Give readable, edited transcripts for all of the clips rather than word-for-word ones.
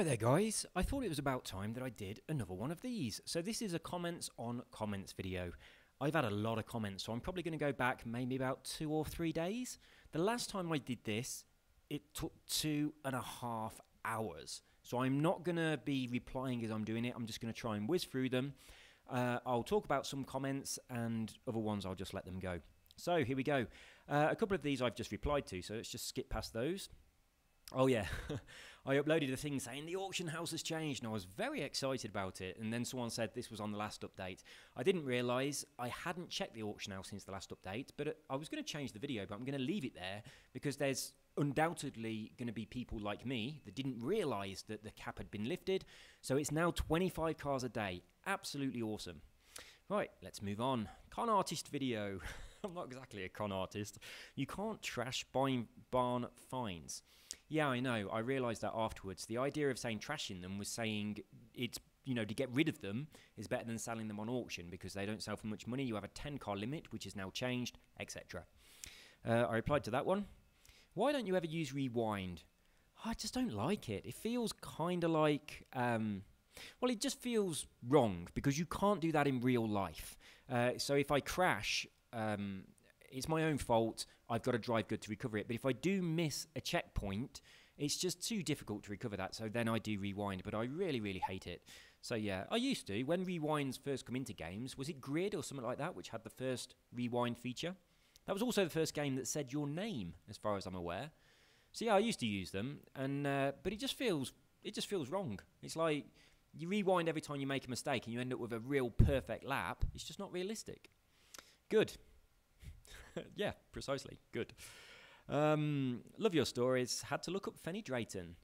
Right there guys, I thought it was about time that I did another one of these. So this is a comments on comments video. I've had a lot of comments, so I'm probably going to go back maybe about 2 or 3 days. The last time I did this, it took 2.5 hours. So I'm not going to be replying as I'm doing it, I'm just going to try and whiz through them. I'll talk about some comments and other ones I'll just let them go. So here we go. A couple of these I've just replied to, so let's just skip past those. Oh yeah, I uploaded a thing saying the auction house has changed and I was very excited about it, and then someone said this was on the last update. I didn't realise I hadn't checked the auction house since the last update, but I was going to change the video, but I'm going to leave it there because there's undoubtedly going to be people like me that didn't realise that the cap had been lifted, so it's now 25 cars a day. Absolutely awesome. Right, let's move on. Con artist video. I'm not exactly a con artist. You can't trash barn finds. Yeah, I know. I realised that afterwards. The idea of saying trashing them was saying it's, you know, to get rid of them is better than selling them on auction because they don't sell for much money. You have a 10-car limit, which is now changed, etc. I replied to that one. Why don't you ever use rewind? I just don't like it. It feels kind of like... well, it just feels wrong because you can't do that in real life. So if I crash... it's my own fault. I've got to drive good to recover it. But if I do miss a checkpoint, it's just too difficult to recover that. So then I do rewind. But I really, really hate it. So yeah, I used to. When rewinds first come into games, was it Grid or something like that, which had the first rewind feature? That was also the first game that said your name, as far as I'm aware. So yeah, I used to use them, and but it just feels wrong. It's like you rewind every time you make a mistake, and you end up with a real perfect lap. It's just not realistic. Good. Yeah, precisely. Good. Love your stories. Had to look up Fenny Drayton.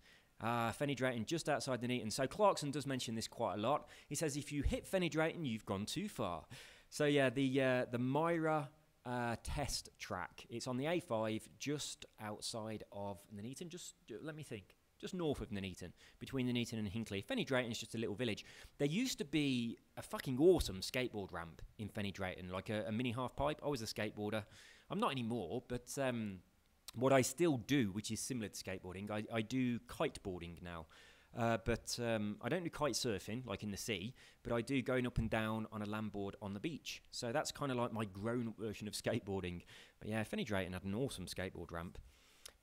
Fenny Drayton just outside Nuneaton. So Clarkson does mention this quite a lot. He says if you hit Fenny Drayton, you've gone too far. So yeah, the Myra test track. It's on the A5 just outside of Nuneaton. Just let me think. Just north of Nuneaton, between Nuneaton and Hinckley. Fenny Drayton is just a little village. There used to be a fucking awesome skateboard ramp in Fenny Drayton, like a mini half pipe. I was a skateboarder. I'm not anymore, but what I still do, which is similar to skateboarding, I do kiteboarding now. But I don't do kite surfing, like in the sea, but I do going up and down on a landboard on the beach. So that's kind of like my grown-up version of skateboarding. But yeah, Fenny Drayton had an awesome skateboard ramp.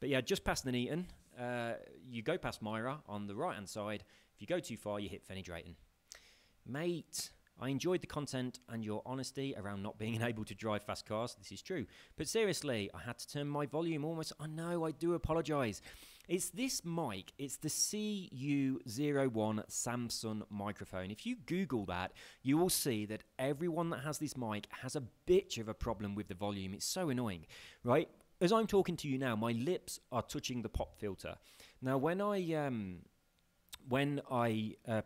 But yeah, just past Nuneaton, you go past Myra on the right-hand side. If you go too far, you hit Fenny Drayton. Mate, I enjoyed the content and your honesty around not being able to drive fast cars. This is true. But seriously, I had to turn my volume almost... I know, I do apologise. It's this mic. It's the CU01 Samsung microphone. If you Google that, you will see that everyone that has this mic has a bitch of a problem with the volume. It's so annoying, right? As I'm talking to you now, my lips are touching the pop filter. Now, when I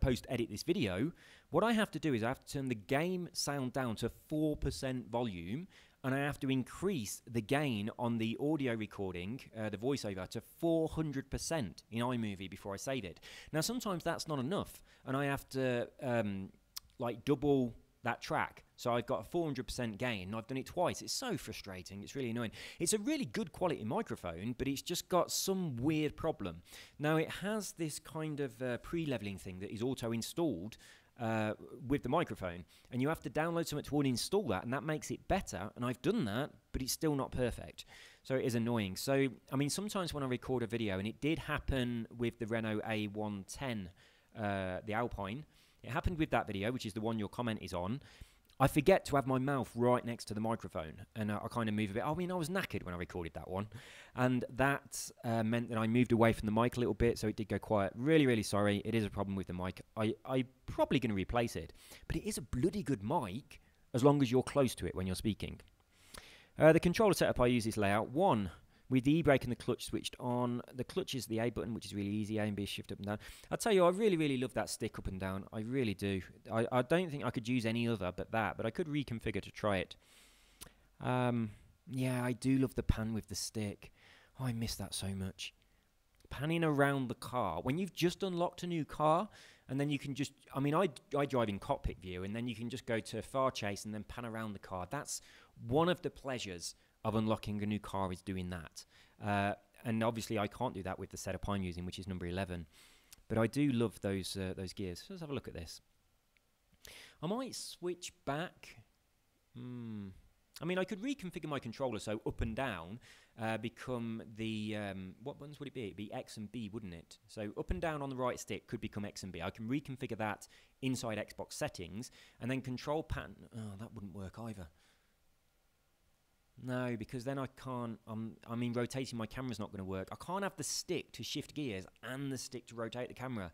post-edit this video, what I have to do is I have to turn the game sound down to 4% volume, and I have to increase the gain on the audio recording, the voiceover, to 400% in iMovie before I save it. Now, sometimes that's not enough, and I have to like double that track. So I've got a 400% gain, and I've done it twice. It's so frustrating. It's really annoying. It's a really good quality microphone, but it's just got some weird problem. Now, it has this kind of pre-leveling thing that is auto-installed with the microphone, and you have to download something to uninstall that, and that makes it better, and I've done that, but it's still not perfect. So it is annoying. So, I mean, sometimes when I record a video, and it did happen with the Renault A110, the Alpine, it happened with that video, which is the one your comment is on. I forget to have my mouth right next to the microphone, and I kind of move a bit. I mean, I was knackered when I recorded that one, and that meant that I moved away from the mic a little bit, so it did go quiet. Really, really sorry. It is a problem with the mic. I'm probably going to replace it, but it is a bloody good mic as long as you're close to it when you're speaking. The controller setup I use is layout 1. With the e-brake and the clutch switched on. The clutch is the A button, which is really easy. A and B shift up and down. I'll tell you, I really, really love that stick up and down. I really do. I don't think I could use any other but that, but I could reconfigure to try it. Yeah, I do love the pan with the stick. Oh, I miss that so much. Panning around the car. When you've just unlocked a new car, and then you can just... I mean, I drive in cockpit view, and then you can just go to far chase and then pan around the car. That's one of the pleasures of unlocking a new car, is doing that. And obviously I can't do that with the setup I'm using, which is number 11. But I do love those gears. Let's have a look at this. I might switch back. I mean, I could reconfigure my controller so up and down become the... what buttons would it be? It'd be X and B, wouldn't it? So up and down on the right stick could become X and B. I can reconfigure that inside Xbox settings, and then control pattern... Oh, that wouldn't work either. No, because then I can't... I mean, rotating my camera's not going to work. I can't have the stick to shift gears and the stick to rotate the camera.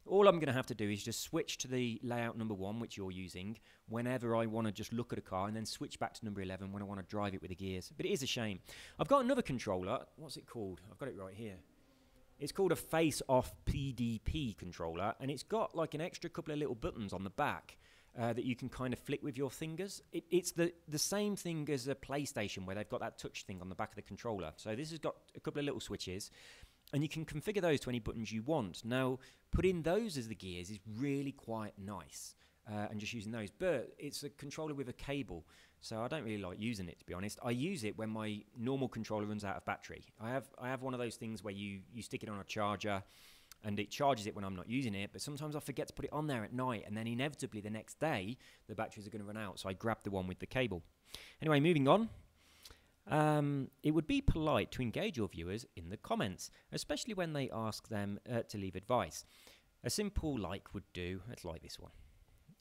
All I'm going to have to do is just switch to the layout number 1, which you're using, whenever I want to just look at a car, and then switch back to number 11 when I want to drive it with the gears. But it is a shame. I've got another controller. What's it called? I've got it right here. It's called a face-off PDP controller, and it's got like an extra couple of little buttons on the back that you can kind of flick with your fingers. It's the same thing as a PlayStation, where they've got that touch thing on the back of the controller. So this has got a couple of little switches, and you can configure those to any buttons you want. Now, putting those as the gears is really quite nice, and just using those. But it's a controller with a cable, so I don't really like using it, to be honest. I use it when my normal controller runs out of battery. I have one of those things where you stick it on a charger, and it charges it when I'm not using it, but sometimes I forget to put it on there at night, and then inevitably the next day, the batteries are going to run out, so I grab the one with the cable. Anyway, moving on. It would be polite to engage your viewers in the comments, especially when they ask them to leave advice. A simple like would do. Let's like this one.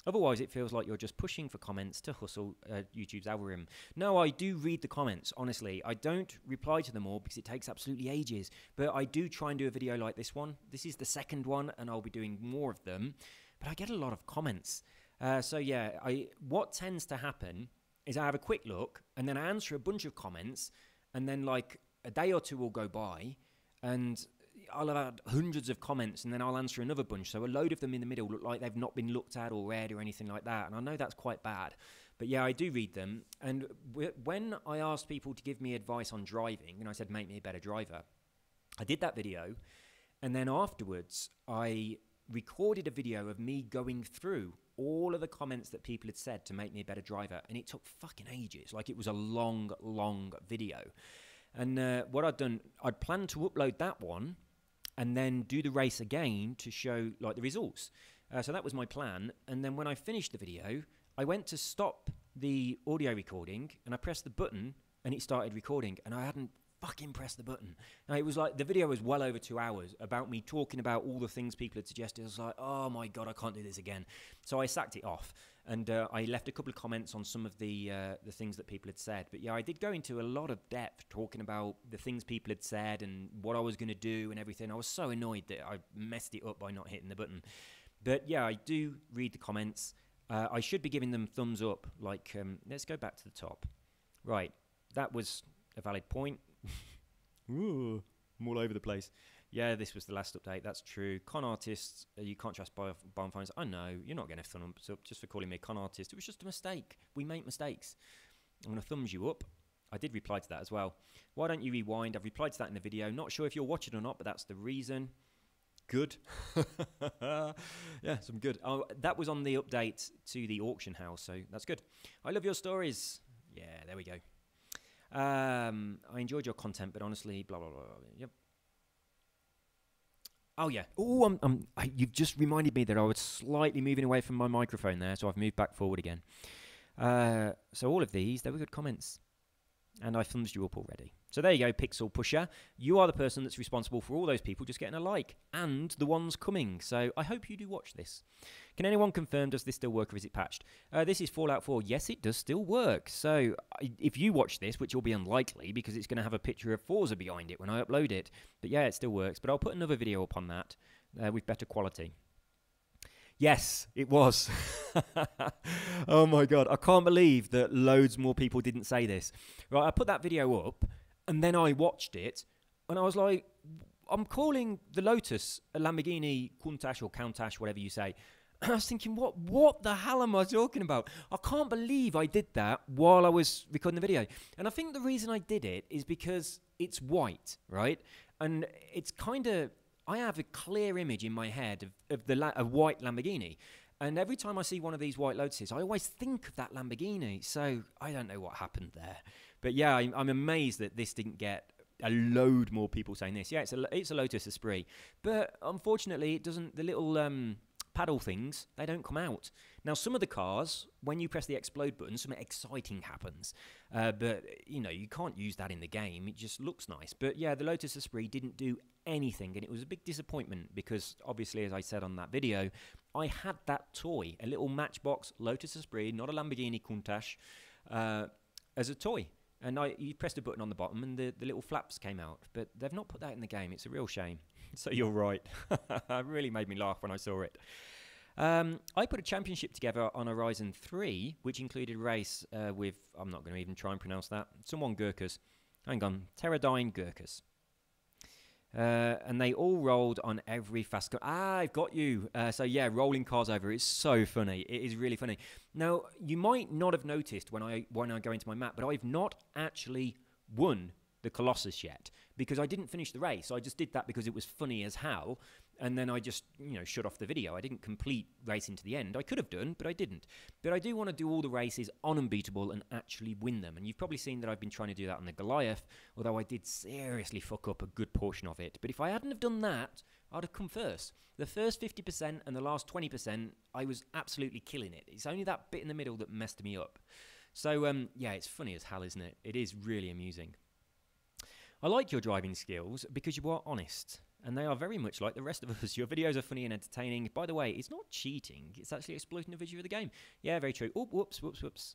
Otherwise, it feels like you're just pushing for comments to hustle YouTube's algorithm. No, I do read the comments, honestly. I don't reply to them all because it takes absolutely ages. But I do try and do a video like this one. This is the second one, and I'll be doing more of them. But I get a lot of comments. So yeah, what tends to happen is I have a quick look, and then I answer a bunch of comments, and then like a day or two will go by, and I'll have had hundreds of comments, and then I'll answer another bunch. So a load of them in the middle look like they've not been looked at or read or anything like that. And I know that's quite bad. But yeah, I do read them. And when I asked people to give me advice on driving, and I said, make me a better driver, I did that video. And then afterwards, I recorded a video of me going through all of the comments that people had said to make me a better driver. And it took fucking ages. Like, it was a long, long video. And what I'd done, I'd planned to upload that one and then do the race again to show like the results. So that was my plan. And then when I finished the video, I went to stop the audio recording, and I pressed the button, and it started recording, and I hadn't fucking pressed the button. Now, it was like, the video was well over 2 hours about me talking about all the things people had suggested. I was like, oh my God, I can't do this again. So I sacked it off, and I left a couple of comments on some of the things that people had said. But yeah, I did go into a lot of depth talking about the things people had said and what I was going to do and everything. I was so annoyed that I messed it up by not hitting the button. But yeah, I do read the comments. I should be giving them thumbs up. Like, let's go back to the top. Right, that was a valid point. Ooh, I'm all over the place. Yeah, this was the last update. That's true. Con artists, you can't trust bomb phones. I know, you're not getting a thumbs up just for calling me a con artist. It was just a mistake. We make mistakes. I'm going to thumbs you up. I did reply to that as well. Why don't you rewind? I've replied to that in the video. Not sure if you're watching or not, but that's the reason. Good. Yeah, some good. Oh, that was on the update to the auction house, so that's good. I love your stories. Yeah, there we go. I enjoyed your content, but honestly, blah, blah, blah. Yep. Oh, yeah. Oh, you've just reminded me that I was slightly moving away from my microphone there, so I've moved back forward again. So all of these, they were good comments. And I thumbs you up already. So there you go, Pixel Pusher. You are the person that's responsible for all those people just getting a like. And the ones coming. So I hope you do watch this. Can anyone confirm, does this still work or is it patched? This is Fallout 4. Yes, it does still work. So if you watch this, which will be unlikely because it's going to have a picture of Forza behind it when I upload it. But yeah, it still works. But I'll put another video up on that with better quality. Yes, it was. Oh my God. I can't believe that loads more people didn't say this. Right, I put that video up and then I watched it and I was like, I'm calling the Lotus a Lamborghini Countach or Countach, whatever you say. And I was thinking, what the hell am I talking about? I can't believe I did that while I was recording the video. And I think the reason I did it is because it's white, right? And it's kind of... I have a clear image in my head of a white Lamborghini. And every time I see one of these white Lotuses, I always think of that Lamborghini. So I don't know what happened there. But yeah, I'm amazed that this didn't get a load more people saying this. Yeah, it's a Lotus Esprit, but unfortunately, it doesn't. The little paddle things, they don't come out. Now, some of the cars, when you press the explode button, something exciting happens. But, you can't use that in the game. It just looks nice. But, yeah, the Lotus Esprit didn't do anything, and it was a big disappointment because, obviously, as I said on that video, I had that toy, a little Matchbox Lotus Esprit, not a Lamborghini Countach, as a toy. And you pressed a button on the bottom and the little flaps came out. But they've not put that in the game. It's a real shame. So you're right. It really made me laugh when I saw it. I put a championship together on Horizon 3, which included a race with, I'm not going to even try and pronounce that, someone Gurkhas. Hang on, Pterodyne Gurkhas. And they all rolled on every fast car. I've got you. So yeah, rolling cars over. It's so funny. It is really funny. Now, you might not have noticed when I go into my map, but I've not actually won the Colossus yet because I didn't finish the race. I just did that because it was funny as hell. And then I just, shut off the video. I didn't complete racing to the end. I could have done, but I didn't. But I do want to do all the races on Unbeatable and actually win them. And you've probably seen that I've been trying to do that on the Goliath, although I did seriously fuck up a good portion of it. But if I hadn't have done that, I'd have come first. The first 50% and the last 20%, I was absolutely killing it. It's only that bit in the middle that messed me up. So, yeah, it's funny as hell, isn't it? It is really amusing. I like your driving skills because you are honest. And they are very much like the rest of us. Your videos are funny and entertaining. By the way, it's not cheating. It's actually exploiting the visual of the game. Yeah, very true. Oh, whoops.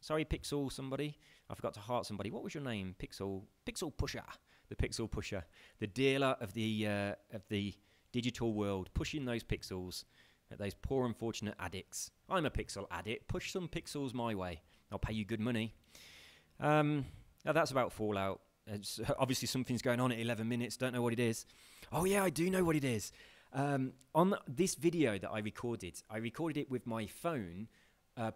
Sorry, Pixel somebody. I forgot to heart somebody. What was your name? Pixel Pusher. The Pixel Pusher. The dealer of the digital world. Pushing those pixels at those poor unfortunate addicts. I'm a pixel addict. Push some pixels my way. I'll pay you good money. Now that's about Fallout. Obviously something's going on at 11 minutes. Don't know what it is. Oh yeah, I do know what it is. On this video that I recorded it with my phone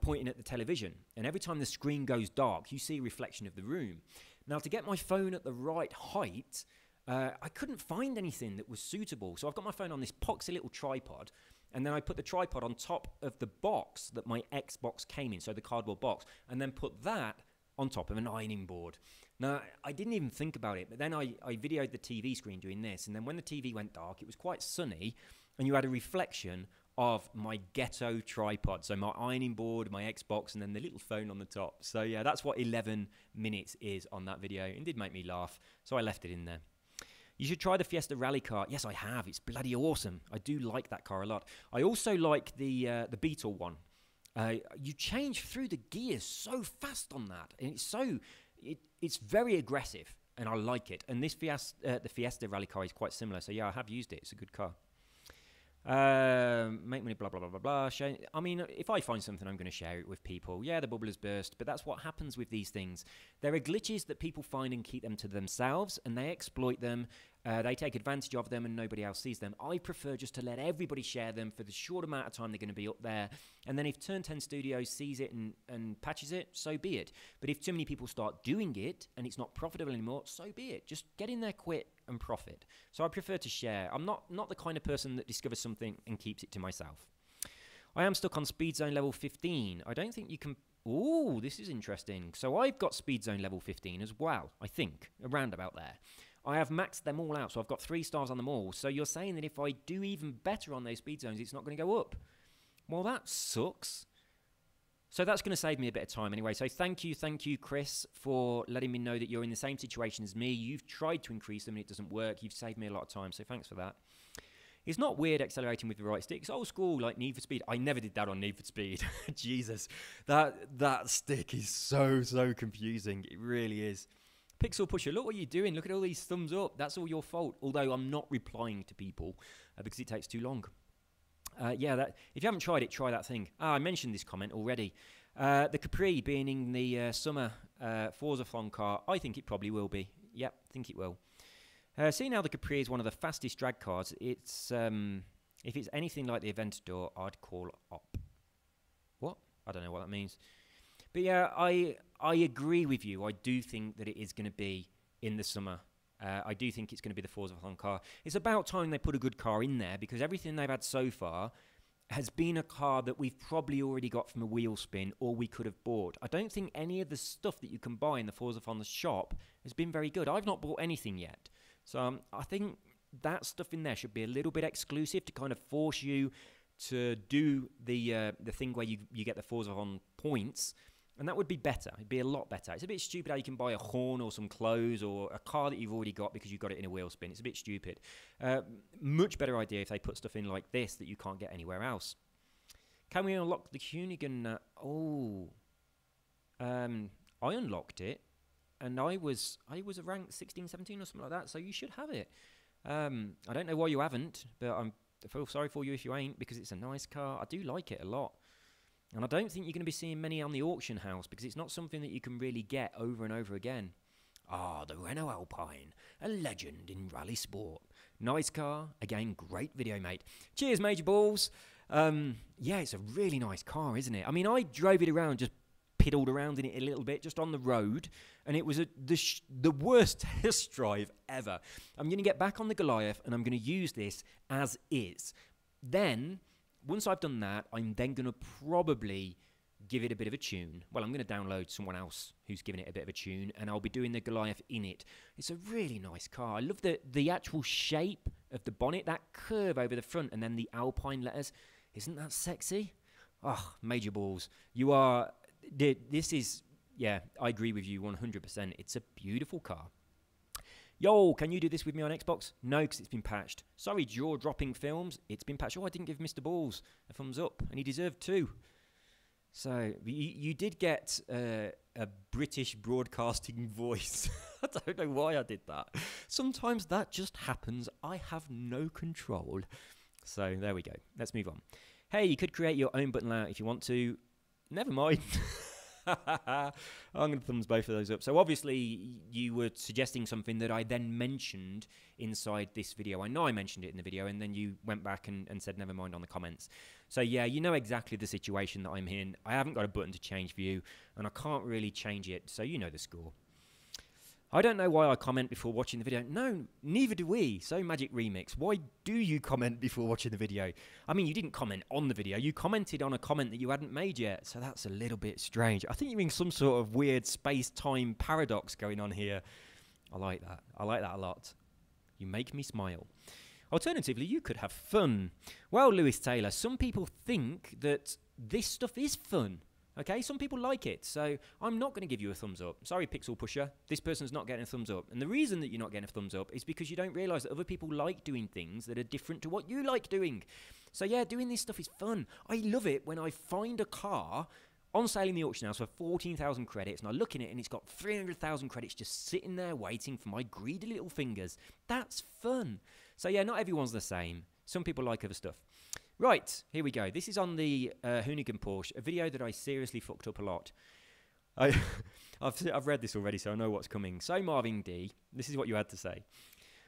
pointing at the television. And every time the screen goes dark, you see a reflection of the room. Now, to get my phone at the right height, I couldn't find anything that was suitable. So I've got my phone on this poxy little tripod. And then I put the tripod on top of the box that my Xbox came in, so the cardboard box. And then put that on top of an ironing board. Now, I didn't even think about it, but then I videoed the TV screen doing this, and then when the TV went dark, it was quite sunny, and you had a reflection of my ghetto tripod, so my ironing board, my Xbox, and then the little phone on the top. So yeah, that's what 11 minutes is on that video. It did make me laugh, so I left it in there. You should try the Fiesta Rally car. Yes, I have. It's bloody awesome. I do like that car a lot. I also like the Beetle one. You change through the gears so fast on that, and it's very aggressive, and I like it. And this the Fiesta Rally car is quite similar, so yeah, I have used it. It's a good car. Make money, blah, blah, blah, blah, blah. I mean, if I find something, I'm going to share it with people. Yeah, the bubble has burst, but that's what happens with these things. There are glitches that people find and keep them to themselves, and they exploit them. They take advantage of them, and nobody else sees them. I prefer just to let everybody share them for the short amount of time they're going to be up there. And then if Turn 10 Studios sees it and patches it, so be it. But if too many people start doing it, and it's not profitable anymore, so be it. Just get in there, quit, and profit. So I prefer to share. I'm not the kind of person that discovers something and keeps it to myself. I am stuck on Speed Zone level 15. I don't think you can... Ooh, this is interesting. So I've got Speed Zone level 15 as well, I think, around about there. I have maxed them all out, so I've got 3 stars on them all. So you're saying that if I do even better on those speed zones, it's not going to go up. Well, that sucks. So that's going to save me a bit of time anyway. So thank you, Chris, for letting me know that you're in the same situation as me. You've tried to increase them and it doesn't work. You've saved me a lot of time, so thanks for that. It's not weird accelerating with the right stick. It's old school, like Need for Speed. I never did that on Need for Speed. Jesus, that stick is so confusing. It really is. Pixel Pusher, look what you're doing. Look at all these thumbs up. That's all your fault. Although I'm not replying to people because it takes too long. Yeah, if you haven't tried it, try that thing. I mentioned this comment already. The Capri being in the summer Forza Fun car, I think it probably will be. Yep, I think it will. Seeing how the Capri is one of the fastest drag cars, it's if it's anything like the Aventador, I'd call up. What? I don't know what that means. But yeah, I agree with you. I do think that it is going to be in the summer. I do think it's going to be the Forza Fun car. It's about time they put a good car in there because everything they've had so far has been a car that we've probably already got from a wheel spin or we could have bought. I don't think any of the stuff that you can buy in the Forza Fonda shop has been very good. I've not bought anything yet. So I think that stuff in there should be a little bit exclusive to kind of force you to do the thing where you get the Forza Fonda points. And that would be better. It'd be a lot better. It's a bit stupid how you can buy a horn or some clothes or a car that you've already got because you got it in a wheel spin. It's a bit stupid. Much better idea if they put stuff in like this that you can't get anywhere else. Can we unlock the Hoonigan? I unlocked it, and I was a rank 16, 17 or something like that, so you should have it. I don't know why you haven't, but I feel sorry for you if you ain't, because it's a nice car. I do like it a lot. And I don't think you're going to be seeing many on the auction house because it's not something that you can really get over and over again. The Renault Alpine, a legend in rally sport. Nice car. Again, great video, mate. Cheers, Major Balls. Yeah, it's a really nice car, isn't it? I mean, I drove it around, just piddled around in it a little bit, just on the road, and it was the worst test drive ever. I'm going to get back on the Goliath, and I'm going to use this as is. Then, once I've done that, I'm then going to probably give it a bit of a tune. Well, I'm going to download someone else who's giving it a bit of a tune, and I'll be doing the Goliath in it. It's a really nice car. I love the actual shape of the bonnet, that curve over the front, and then the Alpine letters. Isn't that sexy? Oh, Major Balls. You are... This is... Yeah, I agree with you 100%. It's a beautiful car. Yo, can you do this with me on Xbox? No, because it's been patched. Sorry, jaw-dropping films. It's been patched. Oh, I didn't give Mr. Balls a thumbs up, and he deserved 2. So, you did get a British broadcasting voice. I don't know why I did that. Sometimes that just happens. I have no control. So, there we go. Let's move on. Hey, you could create your own button layout if you want to. Never mind. I'm going to thumbs both of those up. So obviously you were suggesting something that I then mentioned inside this video. I know I mentioned it in the video, and then you went back and said never mind on the comments. So yeah, you know exactly the situation that I'm in. I haven't got a button to change view, and I can't really change it, so you know the score. I don't know why I comment before watching the video. No, neither do we. So Magic Remix, why do you comment before watching the video? I mean, you didn't comment on the video. You commented on a comment that you hadn't made yet. So that's a little bit strange. I think you're in some sort of weird space-time paradox going on here. I like that. I like that a lot. You make me smile. Alternatively, you could have fun. Well, Lewis Taylor, some people think that this stuff is fun. Okay, some people like it, so I'm not going to give you a thumbs up. Sorry, Pixel Pusher, this person's not getting a thumbs up. And the reason that you're not getting a thumbs up is because you don't realise that other people like doing things that are different to what you like doing. So yeah, doing this stuff is fun. I love it when I find a car on sale in the auction house for 14,000 credits, and I look in it and it's got 300,000 credits just sitting there waiting for my greedy little fingers. That's fun. So yeah, not everyone's the same. Some people like other stuff. Right, here we go. This is on the Hoonigan Porsche, a video that I seriously fucked up a lot. I've read this already, so I know what's coming. So Marvin D, this is what you had to say.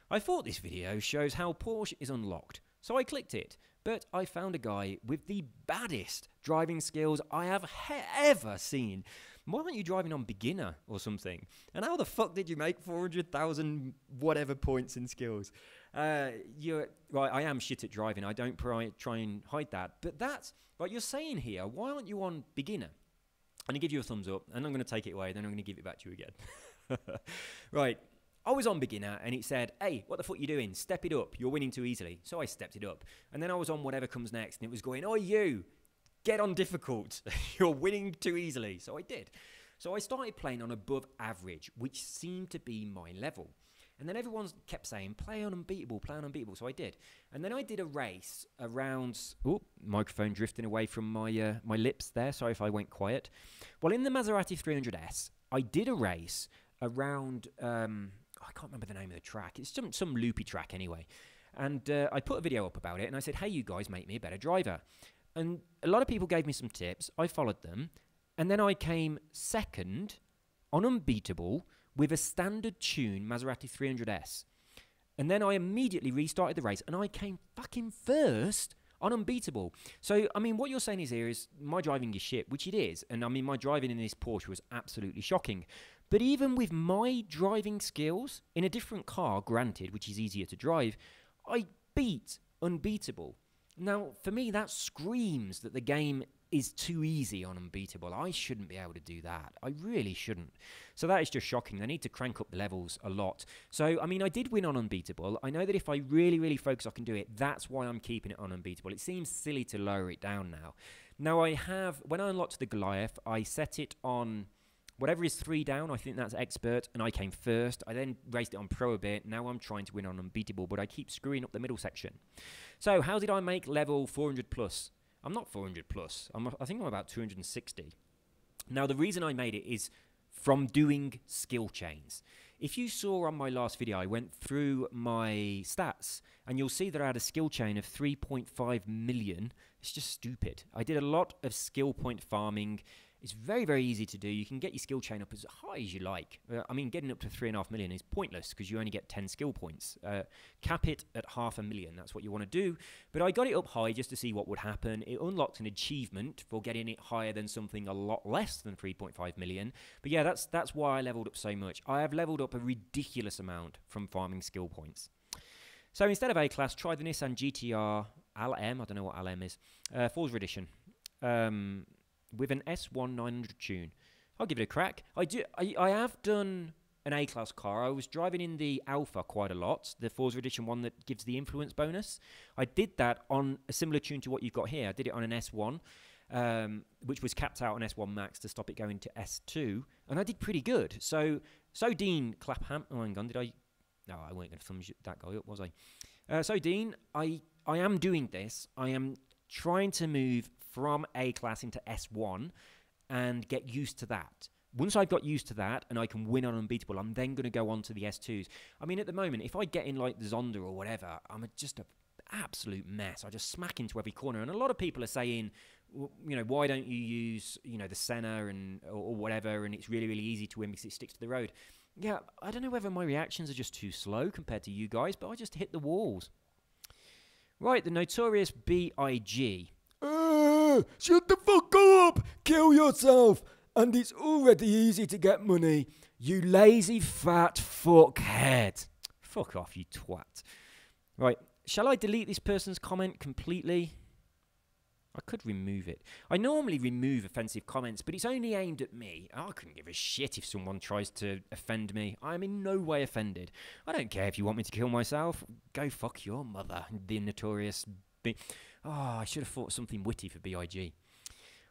I thought this video shows how Porsche is unlocked, so I clicked it. But I found a guy with the baddest driving skills I have ever seen. Why aren't you driving on beginner or something? And how the fuck did you make 400,000 whatever points in skills? You're right. I am shit at driving. I don't try and hide that. But that's what you're saying here. Why aren't you on beginner? I'm going to give you a thumbs up, and I'm going to take it away. Then I'm going to give it back to you again. Right. I was on beginner, and it said, hey, what the fuck are you doing? Step it up. You're winning too easily. So I stepped it up. And then I was on whatever comes next, and it was going, oh, you, get on difficult. You're winning too easily. So I did. So I started playing on above average, which seemed to be my level. And then everyone kept saying, play on unbeatable, play on unbeatable. So I did. And then I did a race around... Oh, microphone drifting away from my my lips there. Sorry if I went quiet. Well, in the Maserati 300S, I did a race around... I can't remember the name of the track. It's some loopy track anyway. And I put a video up about it, and I said, hey, you guys make me a better driver. And a lot of people gave me some tips. I followed them. And then I came second on Unbeatable with a standard tune Maserati 300S. And then I immediately restarted the race, and I came fucking first on Unbeatable. So, I mean, what you're saying is my driving is shit, which it is. And, I mean, my driving in this Porsche was absolutely shocking. But even with my driving skills, in a different car, granted, which is easier to drive, I beat Unbeatable. Now, for me, that screams that the game is too easy on Unbeatable. I shouldn't be able to do that. I really shouldn't. So that is just shocking. They need to crank up the levels a lot. So, I mean, I did win on Unbeatable. I know that if I really, really focus, I can do it. That's why I'm keeping it on Unbeatable. It seems silly to lower it down now. Now, I have, when I unlocked the Goliath, I set it on whatever is 3 down. I think that's Expert, and I came first. I then raised it on Pro a bit. Now I'm trying to win on Unbeatable, but I keep screwing up the middle section. So, how did I make level 400 plus? I'm not 400 plus. I think I'm about 260. Now, the reason I made it is from doing skill chains. If you saw on my last video, I went through my stats, and you'll see that I had a skill chain of 3.5 million. It's just stupid. I did a lot of skill point farming. It's very, very easy to do. You can get your skill chain up as high as you like. I mean, getting up to 3.5 million is pointless because you only get 10 skill points. Cap it at 500,000. That's what you want to do. But I got it up high just to see what would happen. It unlocked an achievement for getting it higher than something a lot less than 3.5 million. But yeah, that's why I leveled up so much. I have leveled up a ridiculous amount from farming skill points. So instead of A-Class, try the Nissan GTR LM. I don't know what LM is. Forza Edition. With an S1 900 tune. I'll give it a crack. I have done an A-Class car. I was driving in the Alpha quite a lot, the Forza Edition one that gives the influence bonus. I did that on a similar tune to what you've got here. I did it on an S1, which was capped out on S1 Max to stop it going to S2, and I did pretty good. So Dean Clapham, oh, hang on, did I? No, I weren't going to thumbs that guy up, was I? So Dean, I am doing this. I am trying to move from A-Class into S1 and get used to that. Once I've got used to that and I can win on Unbeatable, I'm then going to go on to the S2s. I mean, at the moment, if I get in like the Zonda or whatever, I'm just an absolute mess. I just smack into every corner. And a lot of people are saying, you know, why don't you use, you know, the Senna or whatever, and it's really, really easy to win because it sticks to the road. Yeah, I don't know whether my reactions are just too slow compared to you guys, but I just hit the walls. Right, the Notorious B.I.G. Shut the fuck up! Kill yourself! And it's already easy to get money. You lazy fat fuckhead. Fuck off, you twat. Right, shall I delete this person's comment completely? I could remove it. I normally remove offensive comments, but it's only aimed at me. I couldn't give a shit if someone tries to offend me. I am in no way offended. I don't care if you want me to kill myself. Go fuck your mother, the Notorious B... Oh, I should have thought something witty for B.I.G.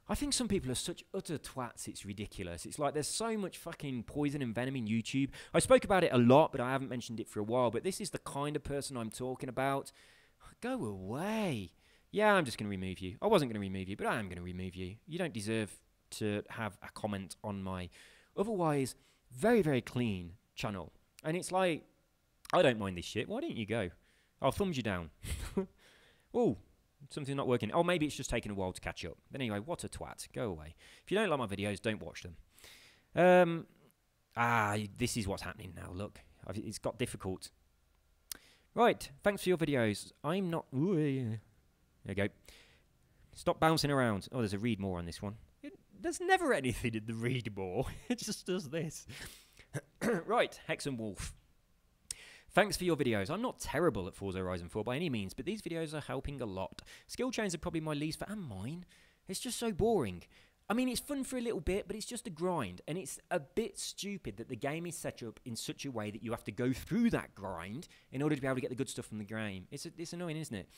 I think some people are such utter twats, it's ridiculous. It's like there's so much fucking poison and venom in YouTube. I spoke about it a lot, but I haven't mentioned it for a while. But this is the kind of person I'm talking about. Go away. Yeah, I'm just going to remove you. I wasn't going to remove you, but I am going to remove you. You don't deserve to have a comment on my otherwise very, very clean channel. And it's like, I don't mind this shit. Why don't you go? I'll thumbs you down. Oh. Something's not working. Oh, maybe it's just taking a while to catch up. But anyway, what a twat. Go away. If you don't like my videos, don't watch them. This is what's happening now. Look, it's got difficult. Right, thanks for your videos. I'm not... Ooh, there you go. Stop bouncing around. Oh, there's a read more on this one. There's never anything in the read more. It just does this. Right, Hex and Wolf. Thanks for your videos. I'm not terrible at Forza Horizon 4 by any means, but these videos are helping a lot. Skill chains are probably my least and mine. It's just so boring. I mean, it's fun for a little bit, but it's just a grind. And it's a bit stupid that the game is set up in such a way that you have to go through that grind in order to be able to get the good stuff from the game. It's annoying, isn't it?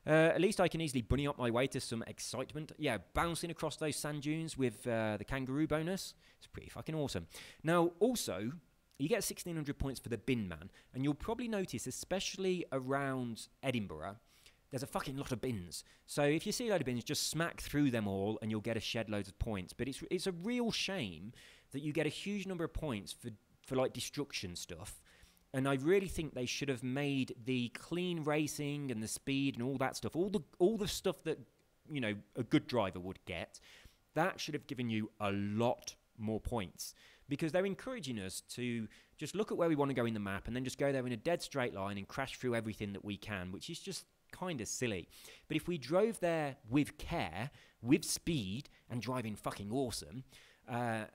At least I can easily bunny up my way to some excitement. Yeah, bouncing across those sand dunes with the kangaroo bonus. It's pretty fucking awesome. Now, also... You get 1,600 points for the bin man, and you'll probably notice, especially around Edinburgh, there's a fucking lot of bins. So if you see a load of bins, just smack through them all, and you'll get a shed loads of points. But it's a real shame that you get a huge number of points for like destruction stuff. And I really think they should have made the clean racing and the speed and all that stuff, all the stuff that, you know, a good driver would get. That should have given you a lot more points. Because they're encouraging us to just look at where we want to go in the map and then just go there in a dead straight line and crash through everything that we can, which is just kind of silly. But if we drove there with care, with speed, and driving fucking awesome, and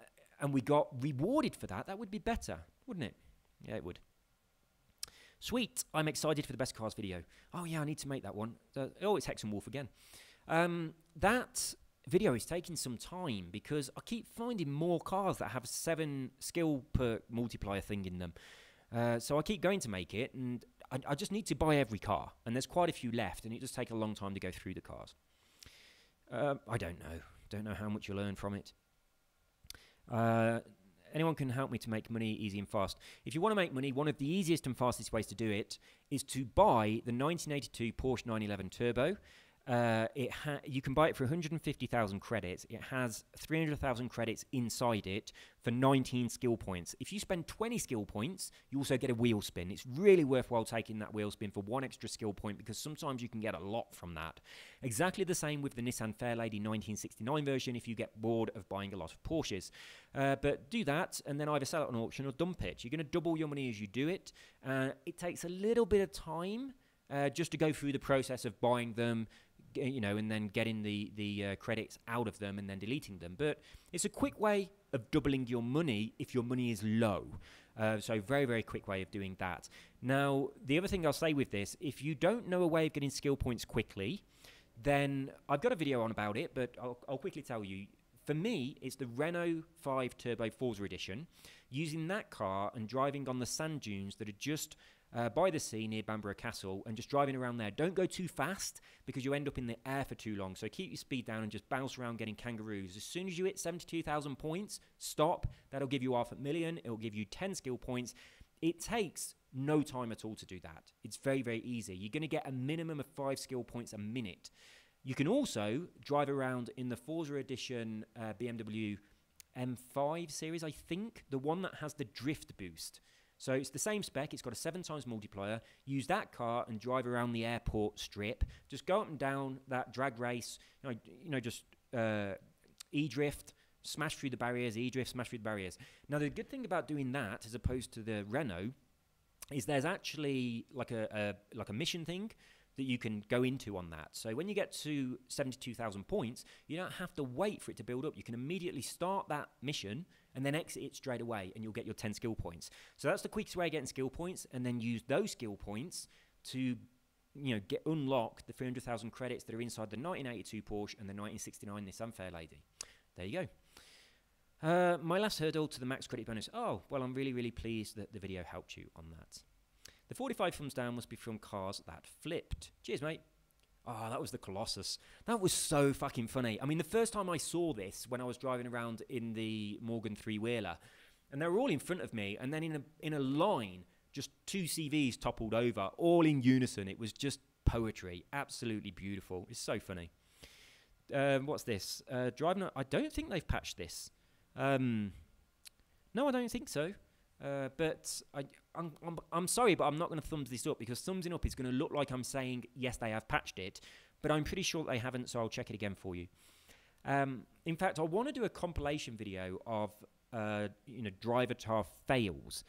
we got rewarded for that, that would be better, wouldn't it? Yeah, it would. Sweet, I'm excited for the best cars video. Oh yeah, I need to make that one. It's Hexen Wolf again. That video is taking some time because I keep finding more cars that have 7 skill per multiplier thing in them. So I keep going to make it, and I just need to buy every car, and there's quite a few left, and it just takes a long time to go through the cars. I don't know how much you'll earn from it. Anyone can help me to make money easy and fast. If you want to make money, one of the easiest and fastest ways to do it is to buy the 1982 Porsche 911 Turbo. You can buy it for 150,000 credits. It has 300,000 credits inside it for 19 skill points. If you spend 20 skill points, you also get a wheel spin. It's really worthwhile taking that wheel spin for 1 extra skill point because sometimes you can get a lot from that. Exactly the same with the Nissan Fairlady 1969 version if you get bored of buying a lot of Porsches. But do that and then either sell it on auction or dump it. You're going to double your money as you do it. It takes a little bit of time just to go through the process of buying them, and then getting the credits out of them and then deleting them. But it's a quick way of doubling your money if your money is low. So very, very quick way of doing that. Now, the other thing I'll say with this, if you don't know a way of getting skill points quickly, then I've got a video on about it, but I'll quickly tell you. For me, it's the Renault 5 Turbo Forza Edition. Using that car and driving on the sand dunes that are just by the sea near Bamborough Castle and just driving around there. Don't go too fast because you end up in the air for too long. So keep your speed down and just bounce around getting kangaroos. As soon as you hit 72,000 points, stop. That'll give you 500,000. It'll give you 10 skill points. It takes no time at all to do that. It's very, very easy. You're going to get a minimum of 5 skill points a minute. You can also drive around in the Forza Edition BMW M5 series, I think, the one that has the drift boost. So it's the same spec. It's got a 7 times multiplier. Use that car and drive around the airport strip. Just go up and down that drag race. Just E-drift, smash through the barriers. E-drift, smash through the barriers. Now the good thing about doing that, as opposed to the Renault, is there's actually like a mission thing that you can go into on that. So when you get to 72,000 points, you don't have to wait for it to build up. You can immediately start that mission and then exit it straight away, and you'll get your 10 skill points. So that's the quickest way of getting skill points, and then use those skill points to unlock the 300,000 credits that are inside the 1982 Porsche and the 1969 Nissan Fairlady. There you go. My last hurdle to the max credit bonus. Oh, well, I'm really, really pleased that the video helped you on that. The 45 thumbs down must be from cars that flipped. Cheers, mate. Oh, that was the Colossus. That was so fucking funny. I mean, the first time I saw this, when I was driving around in the Morgan three-wheeler, and they were all in front of me, and then in a line, just 2 CVs toppled over, all in unison. It was just poetry. Absolutely beautiful. It's so funny. What's this? Driving. I don't think they've patched this. No, I don't think so. But I'm sorry, but I'm not going to thumbs this up because thumbsing up is going to look like I'm saying, yes, they have patched it, but I'm pretty sure they haven't, so I'll check it again for you. In fact, I want to do a compilation video of, Drivatar fails.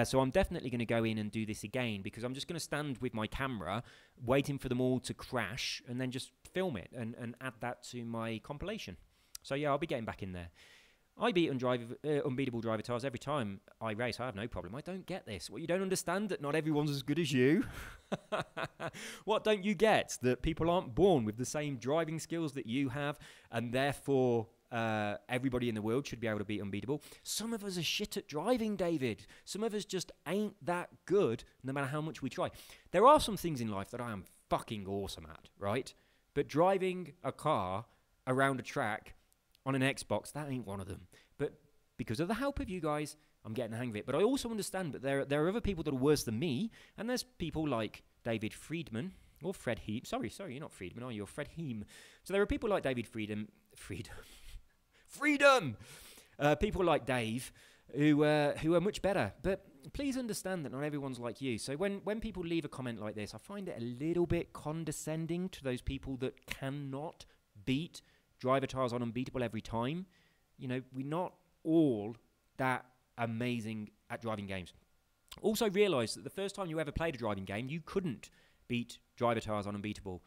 So I'm definitely going to go in and do this again because I'm just going to stand with my camera waiting for them all to crash and then just film it and add that to my compilation. So yeah, I'll be getting back in there. I beat unbeatable Drivatars every time I race. I have no problem. I don't get this. What, you don't understand that not everyone's as good as you? What don't you get? That people aren't born with the same driving skills that you have, and therefore everybody in the world should be able to beat unbeatable. Some of us are shit at driving, David. Some of us just ain't that good, no matter how much we try. There are some things in life that I am fucking awesome at, right? But driving a car around a track on an Xbox, that ain't one of them. But because of the help of you guys, I'm getting the hang of it. But I also understand that there are other people that are worse than me, and there's people like David Friedman, or Fred Heem. Sorry, you're not Friedman, are you? You're Fred Heem. So there are people like David Freedom! People like Dave, who are much better. But please understand that not everyone's like you. So when people leave a comment like this, I find it a little bit condescending to those people that cannot beat Drivatars on unbeatable every time. We're not all that amazing at driving games. Also realise that the first time you ever played a driving game, you couldn't beat Drivatars on unbeatable.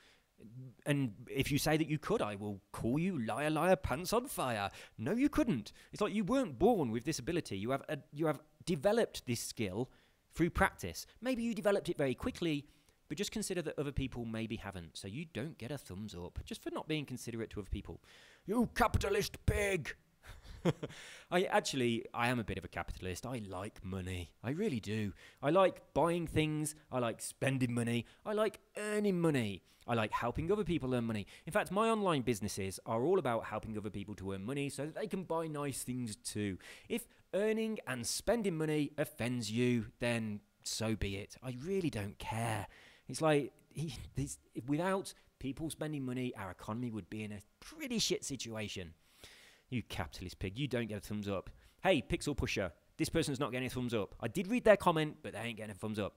And if you say that you could, I will call you liar, liar, pants on fire. No, you couldn't. It's like you weren't born with this ability. You have developed this skill through practice. Maybe you developed it very quickly, but just consider that other people maybe haven't. So you don't get a thumbs up just for not being considerate to other people. You capitalist pig! I am a bit of a capitalist. I like money. I really do. I like buying things. I like spending money. I like earning money. I like helping other people earn money. In fact, my online businesses are all about helping other people to earn money so that they can buy nice things too. If earning and spending money offends you, then so be it. I really don't care. It's like, without people spending money, our economy would be in a pretty shit situation. You capitalist pig, you don't get a thumbs up. Hey, Pixel Pusher, this person's not getting a thumbs up. I did read their comment, but they ain't getting a thumbs up.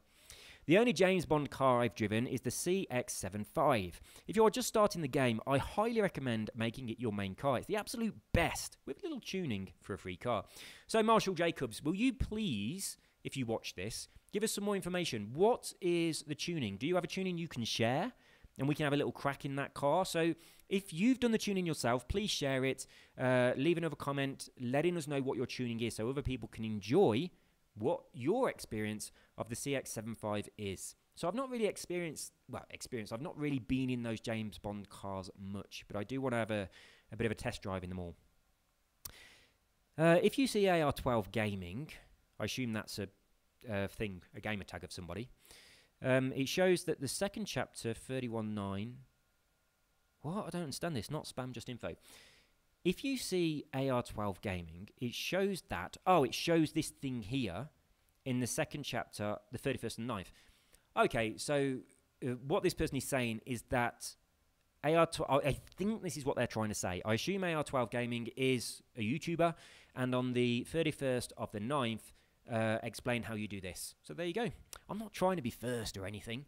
The only James Bond car I've driven is the CX-75. If you are just starting the game, I highly recommend making it your main car. It's the absolute best, with a little tuning for a free car. So, Marshall Jacobs, will you please, if you watch this, give us some more information. What is the tuning? Do you have a tuning you can share? And we can have a little crack in that car. So if you've done the tuning yourself, please share it. Leave another comment letting us know what your tuning is so other people can enjoy what your experience of the CX-75 is. So I've not really I've not really been in those James Bond cars much, but I do want to have a bit of a test drive in them all. If you see AR12 Gaming, I assume that's a gamer tag of somebody. It shows that the second chapter, 31.9... What? I don't understand this. Not spam, just info. If you see AR12 Gaming, it shows that... Oh, it shows this thing here in the second chapter, the 31st and 9th. Okay, so what this person is saying is that AR12... I think this is what they're trying to say. I assume AR12 Gaming is a YouTuber, and on the 31st of the 9th... explain how you do this. So there you go. I'm not trying to be first or anything.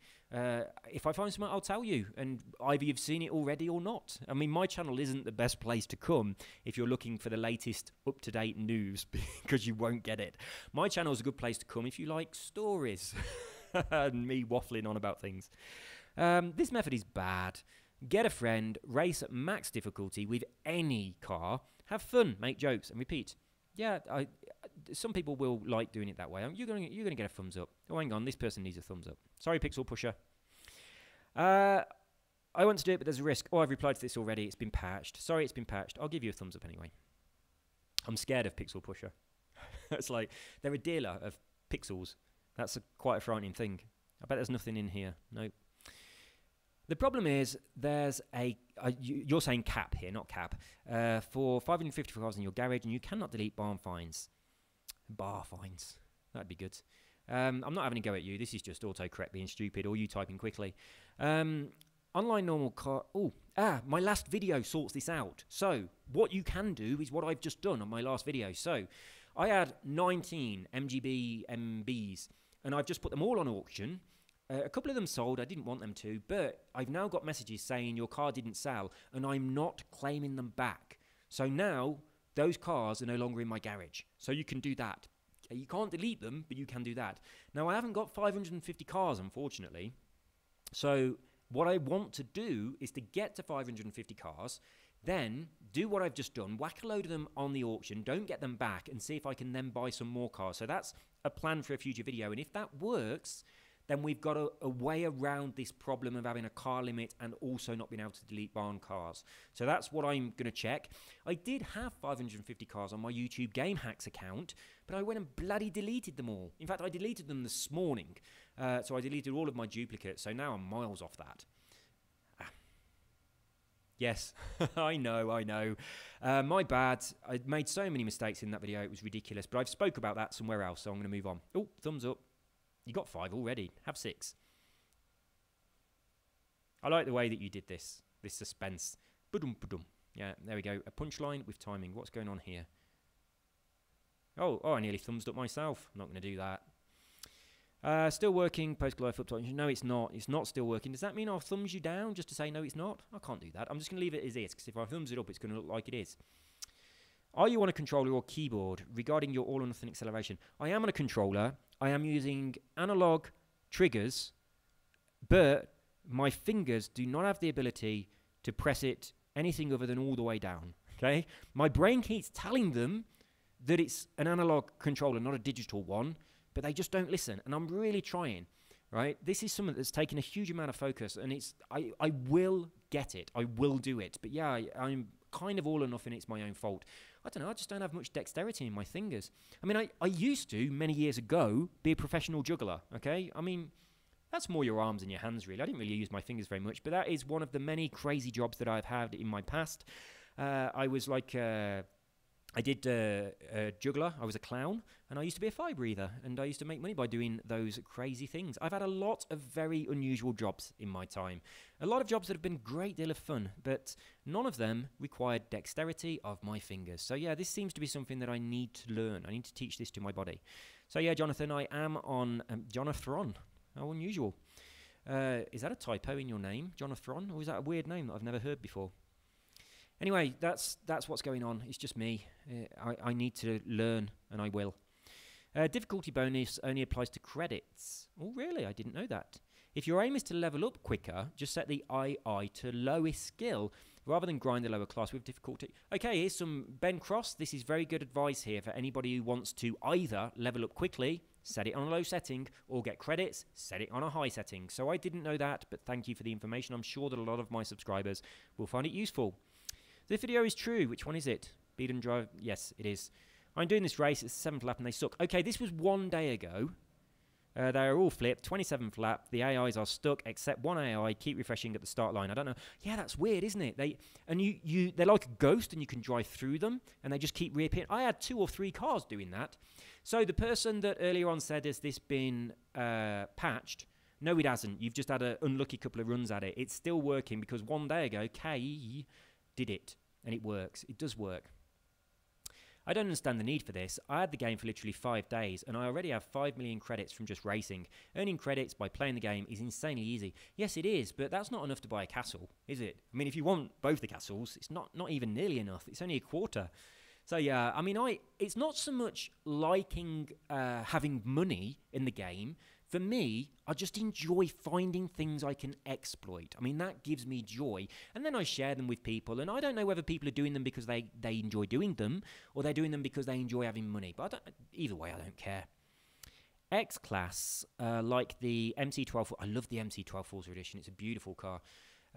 If I find something, I'll tell you, and either you've seen it already or not. I mean, my channel isn't the best place to come if you're looking for the latest up-to-date news, because you won't get it. My channel is a good place to come if you like stories and me waffling on about things. This method is bad. Get a friend, race at max difficulty with any car, have fun, make jokes, and repeat. Yeah, some people will like doing it that way. You're gonna get a thumbs up. Oh, hang on, this person needs a thumbs up. Sorry, Pixel Pusher. I want to do it, but there's a risk. Oh, I've replied to this already. It's been patched. Sorry, it's been patched. I'll give you a thumbs up anyway. I'm scared of Pixel Pusher. It's like they're a dealer of pixels. That's quite a frightening thing. I bet there's nothing in here. Nope. The problem is there's you're saying cap here, not cap, for 550 cars in your garage, and you cannot delete bar fines. Bar fines. That'd be good. I'm not having a go at you. This is just autocorrect being stupid, or you typing quickly. Online normal car... my last video sorts this out. So what you can do is what I've just done on my last video. So I had 19 MBs, and I've just put them all on auction. A couple of them sold. I didn't want them to, but I've now got messages saying your car didn't sell, and I'm not claiming them back. So now those cars are no longer in my garage. So you can do that. You can't delete them, but you can do that. Now, I haven't got 550 cars, unfortunately. So what I want to do is to get to 550 cars, then do what I've just done, whack a load of them on the auction, don't get them back, and see if I can then buy some more cars. So that's a plan for a future video. And if that works, then we've got a way around this problem of having a car limit and also not being able to delete barn cars. So that's what I'm going to check. I did have 550 cars on my YouTube Game Hacks account, but I went and bloody deleted them all. In fact, I deleted them this morning. So I deleted all of my duplicates, so now I'm miles off that. Yes, I know. My bad. I made so many mistakes in that video, it was ridiculous. But I've spoke about that somewhere else, so I'm going to move on. Oh, thumbs up. You got 5 already. Have 6. I like the way that you did this suspense. Ba-dum, ba-dum. Yeah, there we go. A punchline with timing. What's going on here? Oh, I nearly thumbs up myself. I'm not going to do that. Still working. Post-life up. No, it's not. It's not still working. Does that mean I'll thumbs you down just to say no, it's not? I can't do that. I'm just going to leave it as is, because if I thumbs it up, it's going to look like it is. Are you on a controller or keyboard regarding your all or nothing acceleration? I am on a controller. I am using analog triggers, but my fingers do not have the ability to press it anything other than all the way down. Okay? My brain keeps telling them that it's an analog controller, not a digital one, but they just don't listen. And I'm really trying, right? This is something that's taken a huge amount of focus, and I will get it. I will do it. But yeah, I'm kind of all or nothing. It's my own fault. I don't know. I just don't have much dexterity in my fingers. I mean, I used to, many years ago, be a professional juggler, okay? I mean, that's more your arms and your hands, really. I didn't really use my fingers very much, but that is one of the many crazy jobs that I've had in my past. I was like, I did a juggler, I was a clown, and I used to be a fire breather, and I used to make money by doing those crazy things. I've had a lot of very unusual jobs in my time. A lot of jobs that have been a great deal of fun, but none of them required dexterity of my fingers. So yeah, this seems to be something that I need to learn. I need to teach this to my body. So yeah, Jonathan, I am on Jonathan. How unusual. Is that a typo in your name, Jonathan, or is that a weird name that I've never heard before? Anyway, that's what's going on. It's just me. I need to learn, and I will. Difficulty bonus only applies to credits. Oh, really? I didn't know that. If your aim is to level up quicker, just set the II to lowest skill, rather than grind the lower class with difficulty. Okay, here's some Ben Cross. This is very good advice here for anybody who wants to either level up quickly, set it on a low setting, or get credits, set it on a high setting. So I didn't know that, but thank you for the information. I'm sure that a lot of my subscribers will find it useful. The video is true. Which one is it? Beat and drive. Yes, it is. I'm doing this race. It's the 7th lap and they suck. Okay, this was 1 day ago. They are all flipped. 27th lap. The AIs are stuck except one AI. Keep refreshing at the start line. I don't know. Yeah, that's weird, isn't it? They're like a ghost and you can drive through them and they just keep reappearing. I had 2 or 3 cars doing that. So the person that earlier on said, has this been patched? No, it hasn't. You've just had an unlucky couple of runs at it. It's still working because 1 day ago, KE did it, and it works. It does work. I don't understand the need for this. I had the game for literally 5 days, and I already have 5 million credits from just racing. Earning credits by playing the game is insanely easy. Yes, it is, but that's not enough to buy a castle, is it? I mean, if you want both the castles, it's not even nearly enough. It's only a quarter. So yeah, I mean, it's not so much liking having money in the game. For me, I just enjoy finding things I can exploit. I mean, that gives me joy. And then I share them with people. And I don't know whether people are doing them because they enjoy doing them or they're doing them because they enjoy having money. But either way, I don't care. X-Class, like the MC12. I love the MC12 Forza Edition. It's a beautiful car.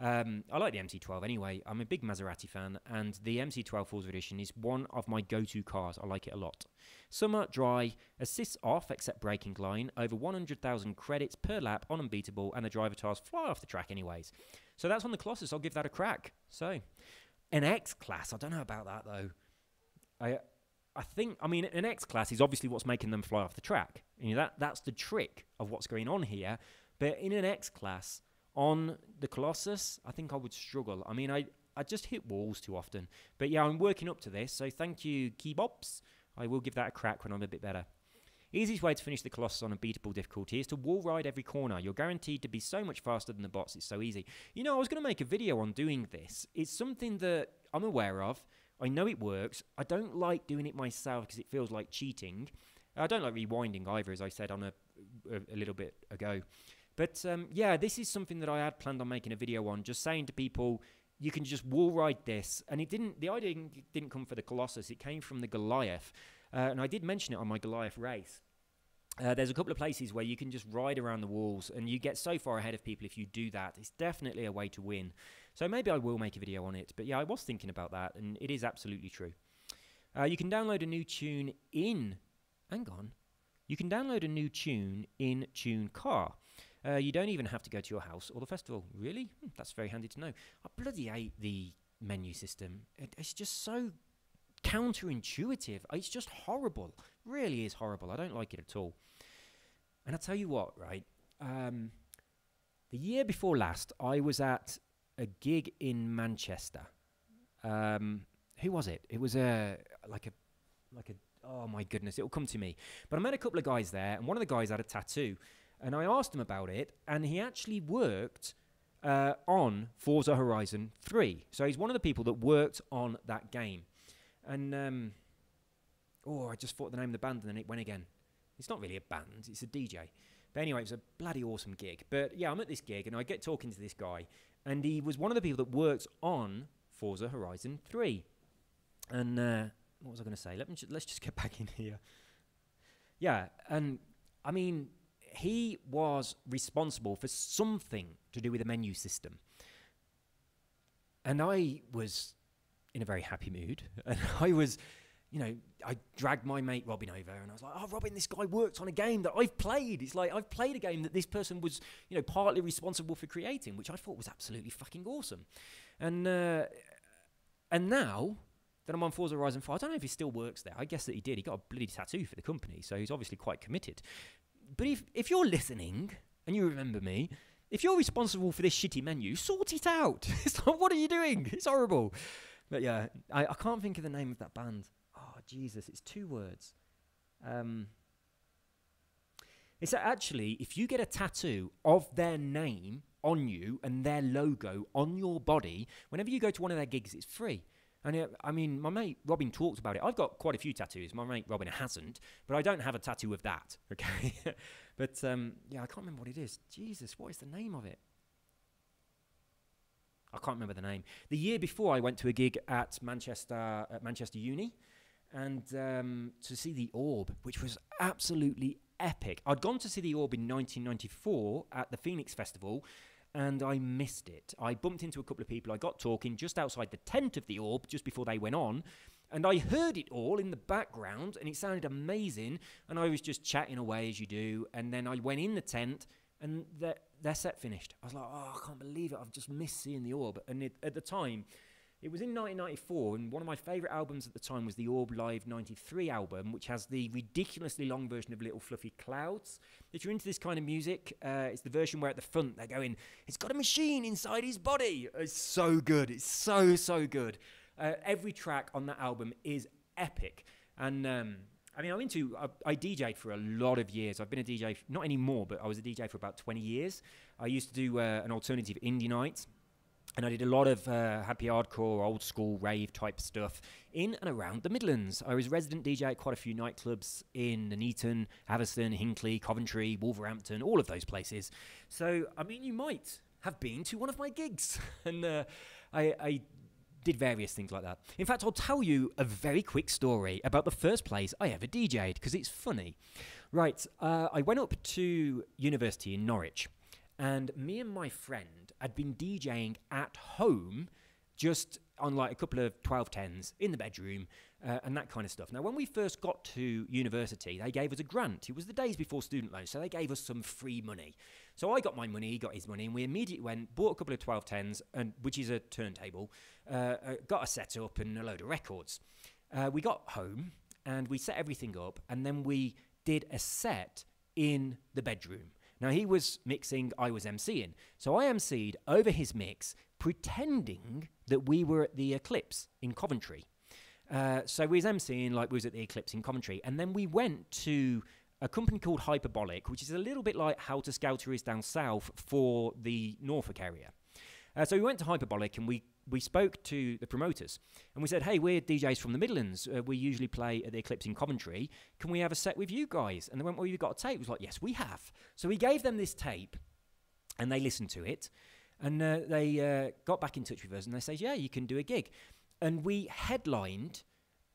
I like the MC12 anyway. I'm a big Maserati fan, and the MC12 Forza Edition is one of my go-to cars. I like it a lot. Summer, dry, assists off except braking line, over 100,000 credits per lap on unbeatable, and the driver tires fly off the track anyways. So that's on the Colossus. I'll give that a crack. So, an X-Class. I don't know about that, though. I think, I mean, an X-Class is obviously what's making them fly off the track. You know, that's the trick of what's going on here. But in an X-Class, on the Colossus, I think I would struggle. I mean, I just hit walls too often. But yeah, I'm working up to this, so thank you, Keybops. I will give that a crack when I'm a bit better. Easiest way to finish the Colossus on unbeatable difficulty is to wall ride every corner. You're guaranteed to be so much faster than the bots. It's so easy. You know, I was going to make a video on doing this. It's something that I'm aware of. I know it works. I don't like doing it myself because it feels like cheating. I don't like rewinding either, as I said on a little bit ago. But yeah, this is something that I had planned on making a video on, just saying to people, you can just wall ride this. And the idea didn't come for the Colossus, it came from the Goliath. And I did mention it on my Goliath race. There's a couple of places where you can just ride around the walls, and you get so far ahead of people if you do that. It's definitely a way to win. So maybe I will make a video on it. But yeah, I was thinking about that, and it is absolutely true. You can download a new tune in... Hang on. You can download a new tune in TuneCar. You don't even have to go to your house or the festival. Really? That's very handy to know. I bloody hate the menu system. It's just so counterintuitive. It's just horrible. It really is horrible. I don't like it at all. And I'll tell you what, right? The year before last, I was at a gig in Manchester. Who was it? It was oh my goodness, it'll come to me. But I met a couple of guys there, and one of the guys had a tattoo. And I asked him about it, and he actually worked on Forza Horizon 3. So he's one of the people that worked on that game. And, I just thought the name of the band, and then it went again. It's not really a band, it's a DJ. But anyway, it was a bloody awesome gig. But yeah, I'm at this gig, and I get talking to this guy, and he was one of the people that worked on Forza Horizon 3. And what was I going to say? Let's just get back in here. Yeah, and I mean, he was responsible for something to do with the menu system. And I was in a very happy mood. And I was, I dragged my mate Robin over and I was like, oh, Robin, this guy works on a game that I've played. It's like, I've played a game that this person was, partly responsible for creating, which I thought was absolutely fucking awesome. And now that I'm on Forza Horizon 4, I don't know if he still works there. I guess that he did. He got a bloody tattoo for the company, so he's obviously quite committed. But if you're listening and you remember me, if you're responsible for this shitty menu, sort it out. It's like, what are you doing? It's horrible. But yeah, I can't think of the name of that band. Oh, Jesus, it's 2 words. It's actually, if you get a tattoo of their name on you and their logo on your body, whenever you go to one of their gigs, it's free. And I mean, my mate Robin talked about it. I've got quite a few tattoos. My mate Robin hasn't, but I don't have a tattoo of that, okay? But, yeah, I can't remember what it is. Jesus, what is the name of it? I can't remember the name. The year before, I went to a gig at Manchester Uni, and to see The Orb, which was absolutely epic. I'd gone to see The Orb in 1994 at the Phoenix Festival, and I missed it. I bumped into a couple of people. I got talking just outside the tent of The Orb just before they went on, and I heard it all in the background, and it sounded amazing, and I was just chatting away as you do, and then I went in the tent, and their set finished. I was like, oh, I can't believe it. I've just missed seeing The Orb. And at the time, it was in 1994, and one of my favourite albums at the time was the Orb Live 93 album, which has the ridiculously long version of Little Fluffy Clouds. If you're into this kind of music, it's the version where at the front they're going, it's got a machine inside his body. It's so good. It's so, so good. Every track on that album is epic. And I DJ'd for a lot of years. I've been a DJ, not anymore, but I was a DJ for about 20 years. I used to do an alternative indie night. And I did a lot of happy hardcore, old school rave type stuff in and around the Midlands. I was resident DJ at quite a few nightclubs in Nuneaton, Haverston, Hinckley, Coventry, Wolverhampton, all of those places. So, I mean, you might have been to one of my gigs. And I did various things like that. In fact, I'll tell you a very quick story about the first place I ever DJ'd, because it's funny. Right, I went up to university in Norwich, and me and my friend had been DJing at home, just on like a couple of 1210s in the bedroom, and that kind of stuff. Now, when we first got to university, they gave us a grant. It was the days before student loans, so they gave us some free money. So I got my money, he got his money, and we immediately went, bought a couple of 1210s, which is a turntable, got a setup and a load of records. We got home, and we set everything up, and then we did a set in the bedroom. Now, he was mixing, I was MCing. So I MC'd over his mix, pretending that we were at the Eclipse in Coventry. So we was MCing like we was at the Eclipse in Coventry. And then we went to a company called Hyperbolic, which is a little bit like How to Scouter is down south for the Norfolk area. So we went to Hyperbolic and we spoke to the promoters and we said, hey, we're DJs from the Midlands. We usually play at the Eclipse in Coventry. Can we have a set with you guys? And they went, well, you've got a tape. It was like, yes, we have. So we gave them this tape and they listened to it. And they got back in touch with us and they said, yeah, you can do a gig. And we headlined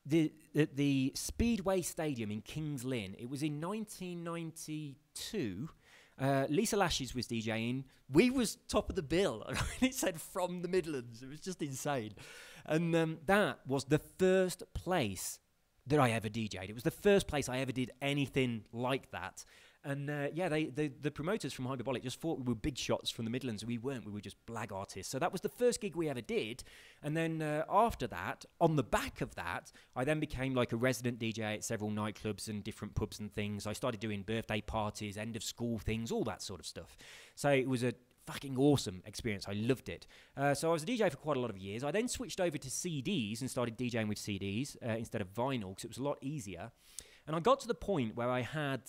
the Speedway Stadium in Kings Lynn. It was in 1992. Lisa Lashes was DJing. We was top of the bill. It said from the Midlands. It was just insane. And that was the first place that I ever DJ'd. It was the first place I ever did anything like that. And yeah, the promoters from Hyperbolic just thought we were big shots from the Midlands. We weren't. We were just blag artists. So that was the first gig we ever did. And then after that, on the back of that, I then became like a resident DJ at several nightclubs and different pubs and things. I started doing birthday parties, end of school things, all that sort of stuff. So it was a fucking awesome experience. I loved it. So I was a DJ for quite a lot of years. I then switched over to CDs and started DJing with CDs instead of vinyl because it was a lot easier. And I got to the point where I had...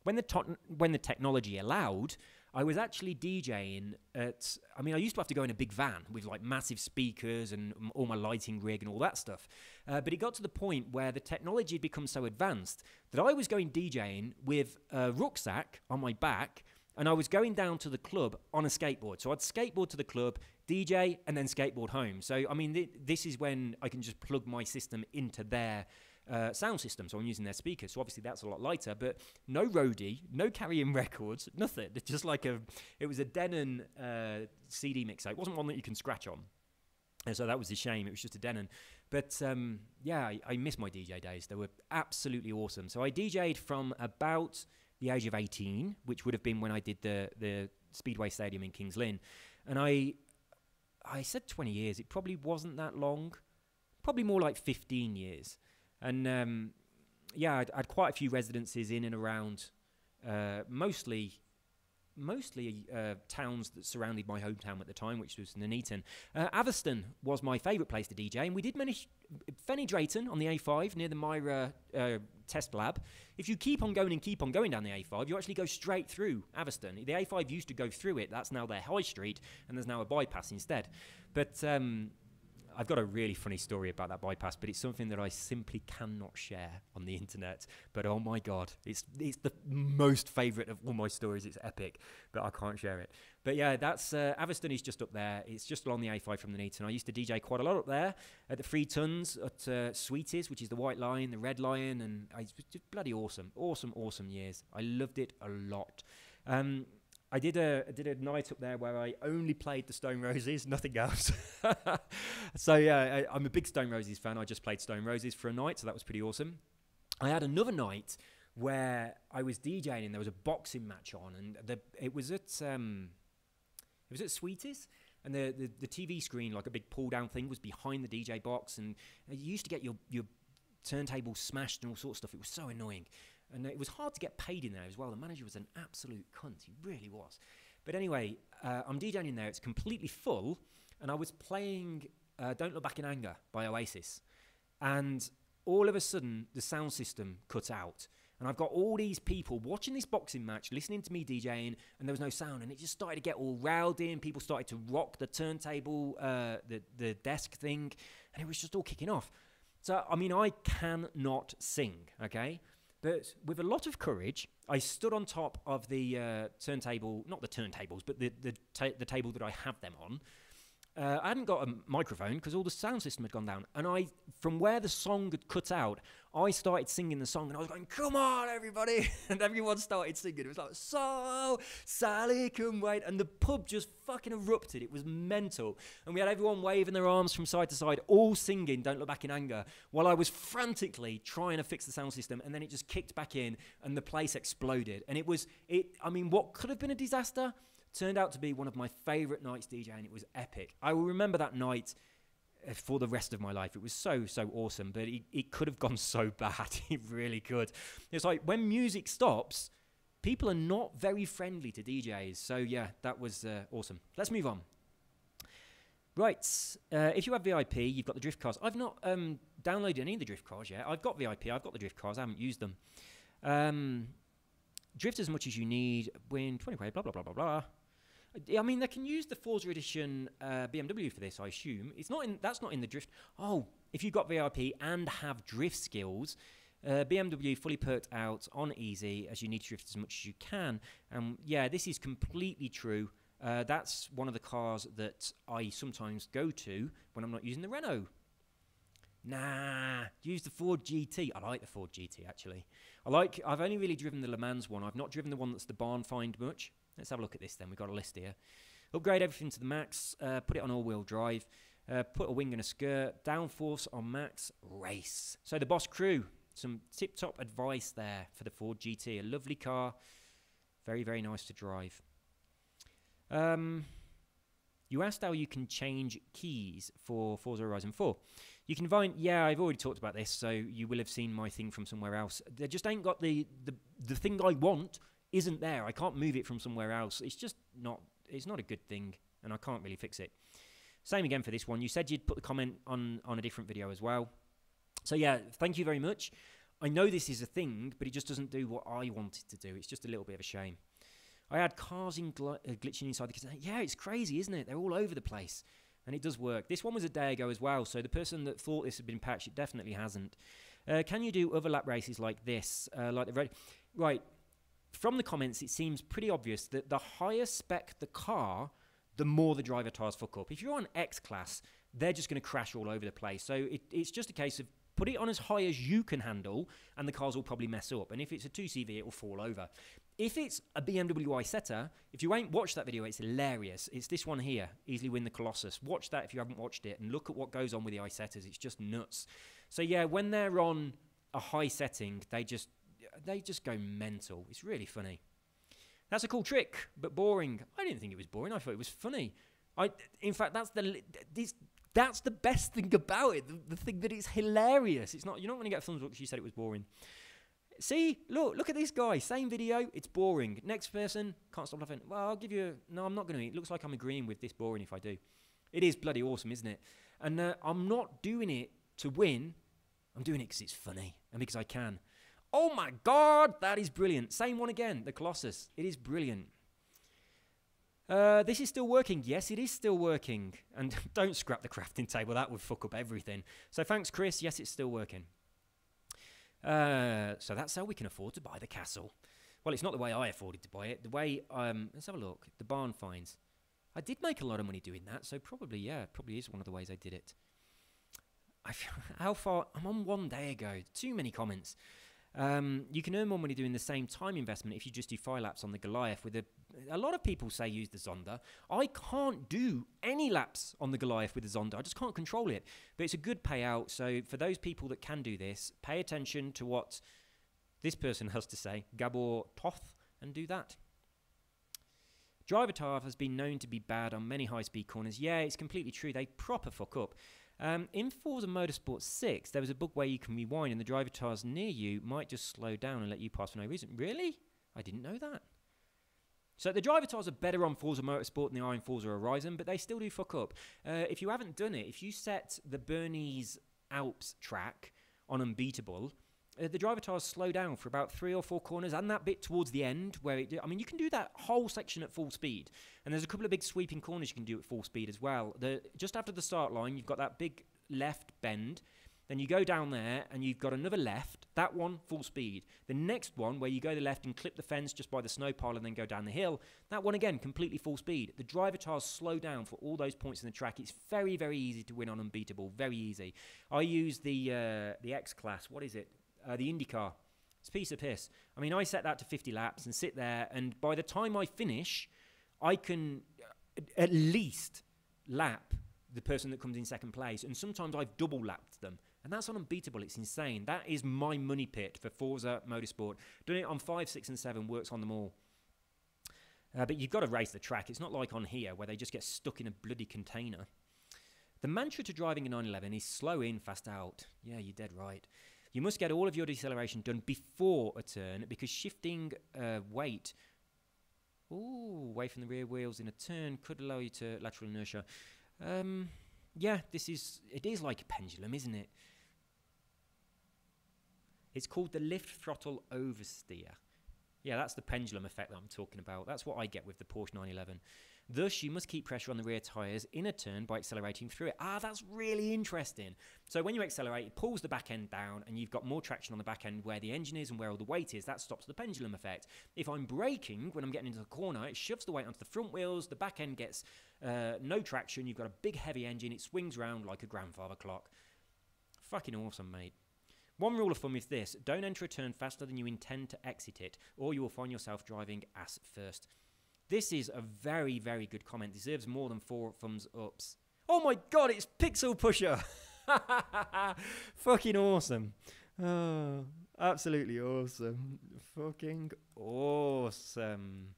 When the technology allowed, I was actually DJing at... I mean, I used to have to go in a big van with, like, massive speakers and all my lighting rig and all that stuff. But it got to the point where the technology had become so advanced that I was going DJing with a rucksack on my back, and I was going down to the club on a skateboard. So I'd skateboard to the club, DJ, and then skateboard home. So, I mean, this is when I can just plug my system into their sound system, so I'm using their speakers. So obviously that's a lot lighter, but no roadie, no carrying records, nothing. It's just like it was a Denon CD mixer. It wasn't one that you can scratch on. And so that was a shame. It was just a Denon. But yeah, I miss my DJ days. They were absolutely awesome. So I DJ'd from about the age of 18, which would have been when I did the Speedway Stadium in Kings Lynn. And I said 20 years. It probably wasn't that long. Probably more like 15 years. And yeah, I'd had quite a few residences in and around mostly towns that surrounded my hometown at the time, which was Nuneaton. Atherstone was my favourite place to DJ, and we did many. Fenny Drayton on the A5 near the Myra test lab. If you keep on going down the A5, you actually go straight through Atherstone. The A5 used to go through it. That's now their high street, and there's now a bypass instead. But I've got a really funny story about that bypass, but it's something that I simply cannot share on the internet. But oh my God, it's the most favourite of all my stories. It's epic, but I can't share it. But yeah, that's Atherstone is just up there. It's just along the A5 from Nuneaton. I used to DJ quite a lot up there at the Free Tons, at Sweeties, which is the White Lion, the Red Lion, and it's just bloody awesome years. I loved it a lot. I did a night up there where I only played the Stone Roses, nothing else. So yeah, I'm a big Stone Roses fan. I just played Stone Roses for a night, so that was pretty awesome. I had another night where I was DJing and there was a boxing match on, and it was at Sweeties, and the TV screen, like a big pull down thing, was behind the DJ box, and you used to get your turntable smashed and all sorts of stuff. It was so annoying. And it was hard to get paid in there as well. The manager was an absolute cunt. He really was. But anyway, I'm DJing in there. It's completely full. And I was playing Don't Look Back in Anger by Oasis. And all of a sudden, the sound system cut out. And I've got all these people watching this boxing match, listening to me DJing, and there was no sound. And it just started to get all rowdy, and people started to rock the turntable, the desk thing. And it was just all kicking off. So, I mean, I cannot sing, okay? But with a lot of courage, I stood on top of the turntable, not the turntables, but the table that I have them on. I hadn't got a microphone because all the sound system had gone down. And from where the song had cut out, I started singing the song and I was going, "Come on, everybody." And everyone started singing. It was like, "So, Sally can wait." And the pub just fucking erupted. It was mental. And we had everyone waving their arms from side to side, all singing Don't Look Back in Anger, while I was frantically trying to fix the sound system. And then it just kicked back in and the place exploded. And I mean, what could have been a disaster turned out to be one of my favourite nights DJing. It was epic. I will remember that night for the rest of my life. It was so awesome, but it could have gone so bad. It really could. It's like when music stops, people are not very friendly to DJs. So yeah, that was awesome. Let's move on. Right, if you have VIP, you've got the drift cars. I've not downloaded any of the drift cars yet. I've got VIP, I've got the drift cars, I haven't used them. Drift as much as you need, win 20 quid, blah, blah, blah, blah, blah. I mean, they can use the Forza Edition BMW for this, I assume. That's not in the drift. Oh, if you've got VIP and have drift skills, BMW fully perked out on easy, as you need to drift as much as you can. Yeah, this is completely true. That's one of the cars that I sometimes go to when I'm not using the Renault. Nah, use the Ford GT. I like the Ford GT, actually. I've only really driven the Le Mans one. I've not driven the one that's the barn find much. Let's have a look at this then. We've got a list here. Upgrade everything to the max. Put it on all-wheel drive. Put a wing and a skirt. Downforce on max. Race. So the Boss Crew. Some tip-top advice there for the Ford GT. A lovely car. Very, very nice to drive. You asked how you can change keys for Forza Horizon 4. You can find... Yeah, I've already talked about this, so you will have seen my thing from somewhere else. They just ain't got the thing I want isn't there. I can't move it from somewhere else. It's just not... It's not a good thing, and I can't really fix it. Same again for this one. You said you'd put the comment on a different video as well. So yeah, thank you very much. I know this is a thing, but it just doesn't do what I want it to do. It's just a little bit of a shame. I had cars glitching inside the cassette. Yeah, it's crazy, isn't it? They're all over the place. And it does work. This one was a day ago as well, so the person that thought this had been patched, it definitely hasn't. Can you do other lap races like this? Like the red... Right. From the comments, it seems pretty obvious that the higher spec the car, the more the driver tires fuck up. If you're on X-Class, they're just going to crash all over the place. So it's just a case of Put it on as high as you can handle, and the cars will probably mess up. And if it's a 2CV, it will fall over. If it's a BMW Isetta, if you ain't watched that video, it's hilarious. It's this one here, Easily Win the Colossus. Watch that if you haven't watched it, and look at what goes on with the Isettas. It's just nuts. So yeah, when they're on a high setting, they just go mental. It's really funny. That's a cool trick, but boring. I didn't think it was boring. I thought it was funny. In fact, that's the best thing about it. The thing that it's hilarious. You're not going to get a thumbs up because you said it was boring. See, look at this guy. Same video, it's boring. Next person, can't stop laughing. Well, I'll give you... No, I'm not going to. It looks like I'm agreeing with this boring if I do. It is bloody awesome, isn't it? And I'm not doing it to win. I'm doing it because it's funny and because I can. Oh my God, that is brilliant. Same one again, the Colossus. It is brilliant. This is still working. Yes, it is still working. And don't scrap the crafting table. That would fuck up everything. So thanks, Chris. Yes, it's still working. So that's how we can afford to buy the castle. Well, it's not the way I afforded to buy it. The way, let's have a look. The barn finds. I did make a lot of money doing that, so probably is one of the ways I did it. How far? I'm on 1 day ago. Too many comments. You can earn more money doing the same time investment if you just do 5 laps on the Goliath. With a lot of people say use the Zonda. I can't do any laps on the Goliath with the Zonda. I just can't control it. But it's a good payout. So for those people that can do this, pay attention to what this person has to say, Gabor Toth, and do that. Driver Tav has been known to be bad on many high-speed corners. Yeah, it's completely true. They proper fuck up. In Forza Motorsport 6, there was a bug where you can rewind and the driver tires near you might just slow down and let you pass for no reason. Really? I didn't know that. So the driver tires are better on Forza Motorsport than they are in Forza Horizon, but they still do fuck up. If you haven't done it, if you set the Bernese Alps track on Unbeatable, the driver tires slow down for about 3 or 4 corners and that bit towards the end where you can do that whole section at full speed. And there's a couple of big sweeping corners you can do at full speed as well. Just after the start line, you've got that big left bend. Then you go down there and you've got another left. That one, full speed. The next one, where you go to the left and clip the fence just by the snow pile and then go down the hill. That one, again, completely full speed. The driver tires slow down for all those points in the track. It's very, very easy to win on Unbeatable. Very easy. I use the X-Class. What is it? The IndyCar. It's a piece of piss. I mean, I set that to 50 laps and sit there, and by the time I finish, I can at least lap the person that comes in second place, and sometimes I've double lapped them, and that's on Unbeatable. It's insane. That is my money pit for Forza Motorsport. Doing it on 5, 6, and 7 works on them all. But you've got to race the track. It's not like on here where they just get stuck in a bloody container. The mantra to driving a 911 is slow in, fast out. Yeah, you're dead right. You must get all of your deceleration done before a turn because shifting weight away from the rear wheels in a turn could allow you to lateral inertia. Yeah, it is like a pendulum, isn't it? It's called the lift throttle oversteer. Yeah, that's the pendulum effect that I'm talking about. That's what I get with the Porsche 911. Thus, you must keep pressure on the rear tyres in a turn by accelerating through it. Ah, that's really interesting. So when you accelerate, it pulls the back end down and you've got more traction on the back end where the engine is and where all the weight is. That stops the pendulum effect. If I'm braking, when I'm getting into the corner, it shoves the weight onto the front wheels. The back end gets no traction. You've got a big, heavy engine. It swings around like a grandfather clock. Fucking awesome, mate. One rule of thumb is this. Don't enter a turn faster than you intend to exit it, or you will find yourself driving ass first. This is a very, very good comment. Deserves more than 4 thumbs ups. Oh my god, it's Pixel Pusher! Fucking awesome. Oh, absolutely awesome. Fucking awesome.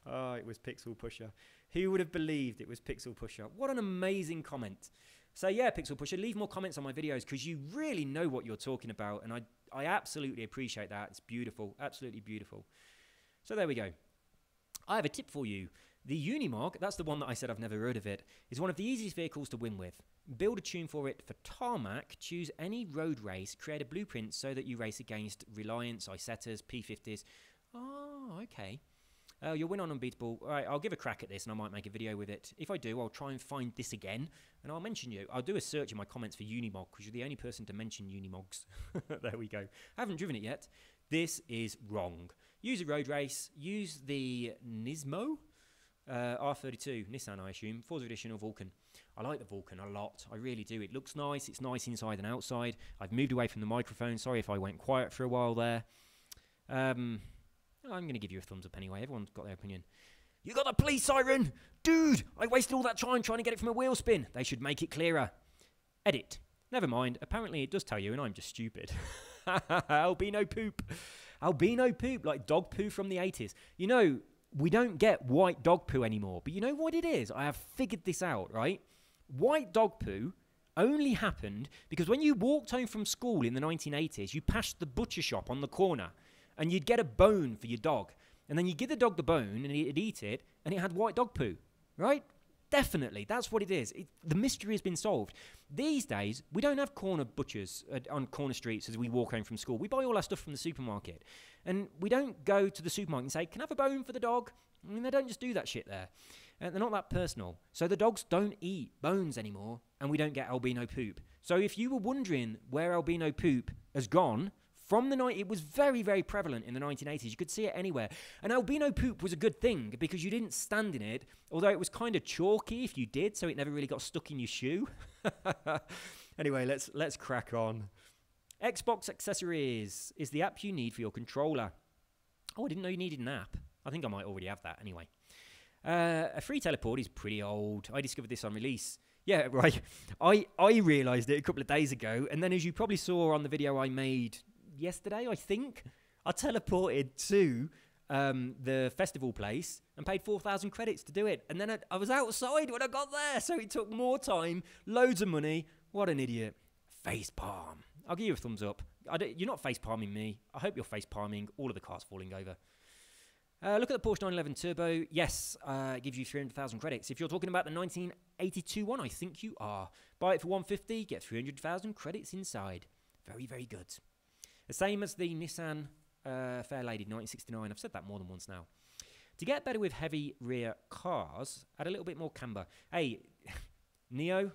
Oh, it was Pixel Pusher. Who would have believed it was Pixel Pusher? What an amazing comment. So yeah, Pixel Pusher, leave more comments on my videos because you really know what you're talking about, and I absolutely appreciate that. It's beautiful, absolutely beautiful. So there we go. I have a tip for you. The Unimog, that's the one that I said I've never heard of it, is one of the easiest vehicles to win with. Build a tune for it for tarmac, choose any road race, create a blueprint so that you race against Reliance, Isettas, P50s. Oh, okay. You'll win on Unbeatable. All right, I'll give a crack at this and I might make a video with it. If I do, I'll try and find this again and I'll mention you. I'll do a search in my comments for Unimog because you're the only person to mention Unimogs. There we go. I haven't driven it yet. This is wrong. Use a road race. Use the Nismo R32 Nissan, I assume. Forza Edition or Vulcan. I like the Vulcan a lot. I really do. It looks nice. It's nice inside and outside. I've moved away from the microphone. Sorry if I went quiet for a while there. I'm going to give you a thumbs up anyway. Everyone's got their opinion. You got the police siren? Dude, I wasted all that time trying to get it from a wheel spin. They should make it clearer. Edit. Never mind. Apparently it does tell you and I'm just stupid. Albino poop. Albino poop, like dog poo from the 80s. You know, we don't get white dog poo anymore. But you know what it is? I have figured this out, right? White dog poo only happened because when you walked home from school in the 1980s, you passed the butcher shop on the corner and you'd get a bone for your dog. And then you give the dog the bone and it'd eat it and it had white dog poo, right? Definitely, that's what it is. The mystery has been solved. These days, we don't have corner butchers on corner streets as we walk home from school. We buy all our stuff from the supermarket. And we don't go to the supermarket and say, can I have a bone for the dog? I mean, they don't just do that shit there. They're not that personal. So the dogs don't eat bones anymore, and we don't get albino poop. So if you were wondering where albino poop has gone, from the night, it was very, very prevalent in the 1980s. You could see it anywhere. And albino poop was a good thing because you didn't stand in it, although it was kind of chalky if you did, so it never really got stuck in your shoe. Anyway, let's crack on. Xbox Accessories is the app you need for your controller. Oh, I didn't know you needed an app. I think I might already have that anyway. A free teleport is pretty old. I discovered this on release. Yeah, right. I realised it a couple of days ago, and then as you probably saw on the video I made yesterday, I think, I teleported to the festival place and paid 4,000 credits to do it. And then I was outside when I got there, so it took more time, loads of money. What an idiot. Facepalm. I'll give you a thumbs up. You're not facepalming me. I hope you're facepalming all of the cars falling over. Look at the Porsche 911 Turbo. Yes, it gives you 300,000 credits. If you're talking about the 1982 one, I think you are. Buy it for 150, get 300,000 credits inside. Very, very good. The same as the Nissan Fairlady 1969. I've said that more than once now. To get better with heavy rear cars, add a little bit more camber. Hey, Neo,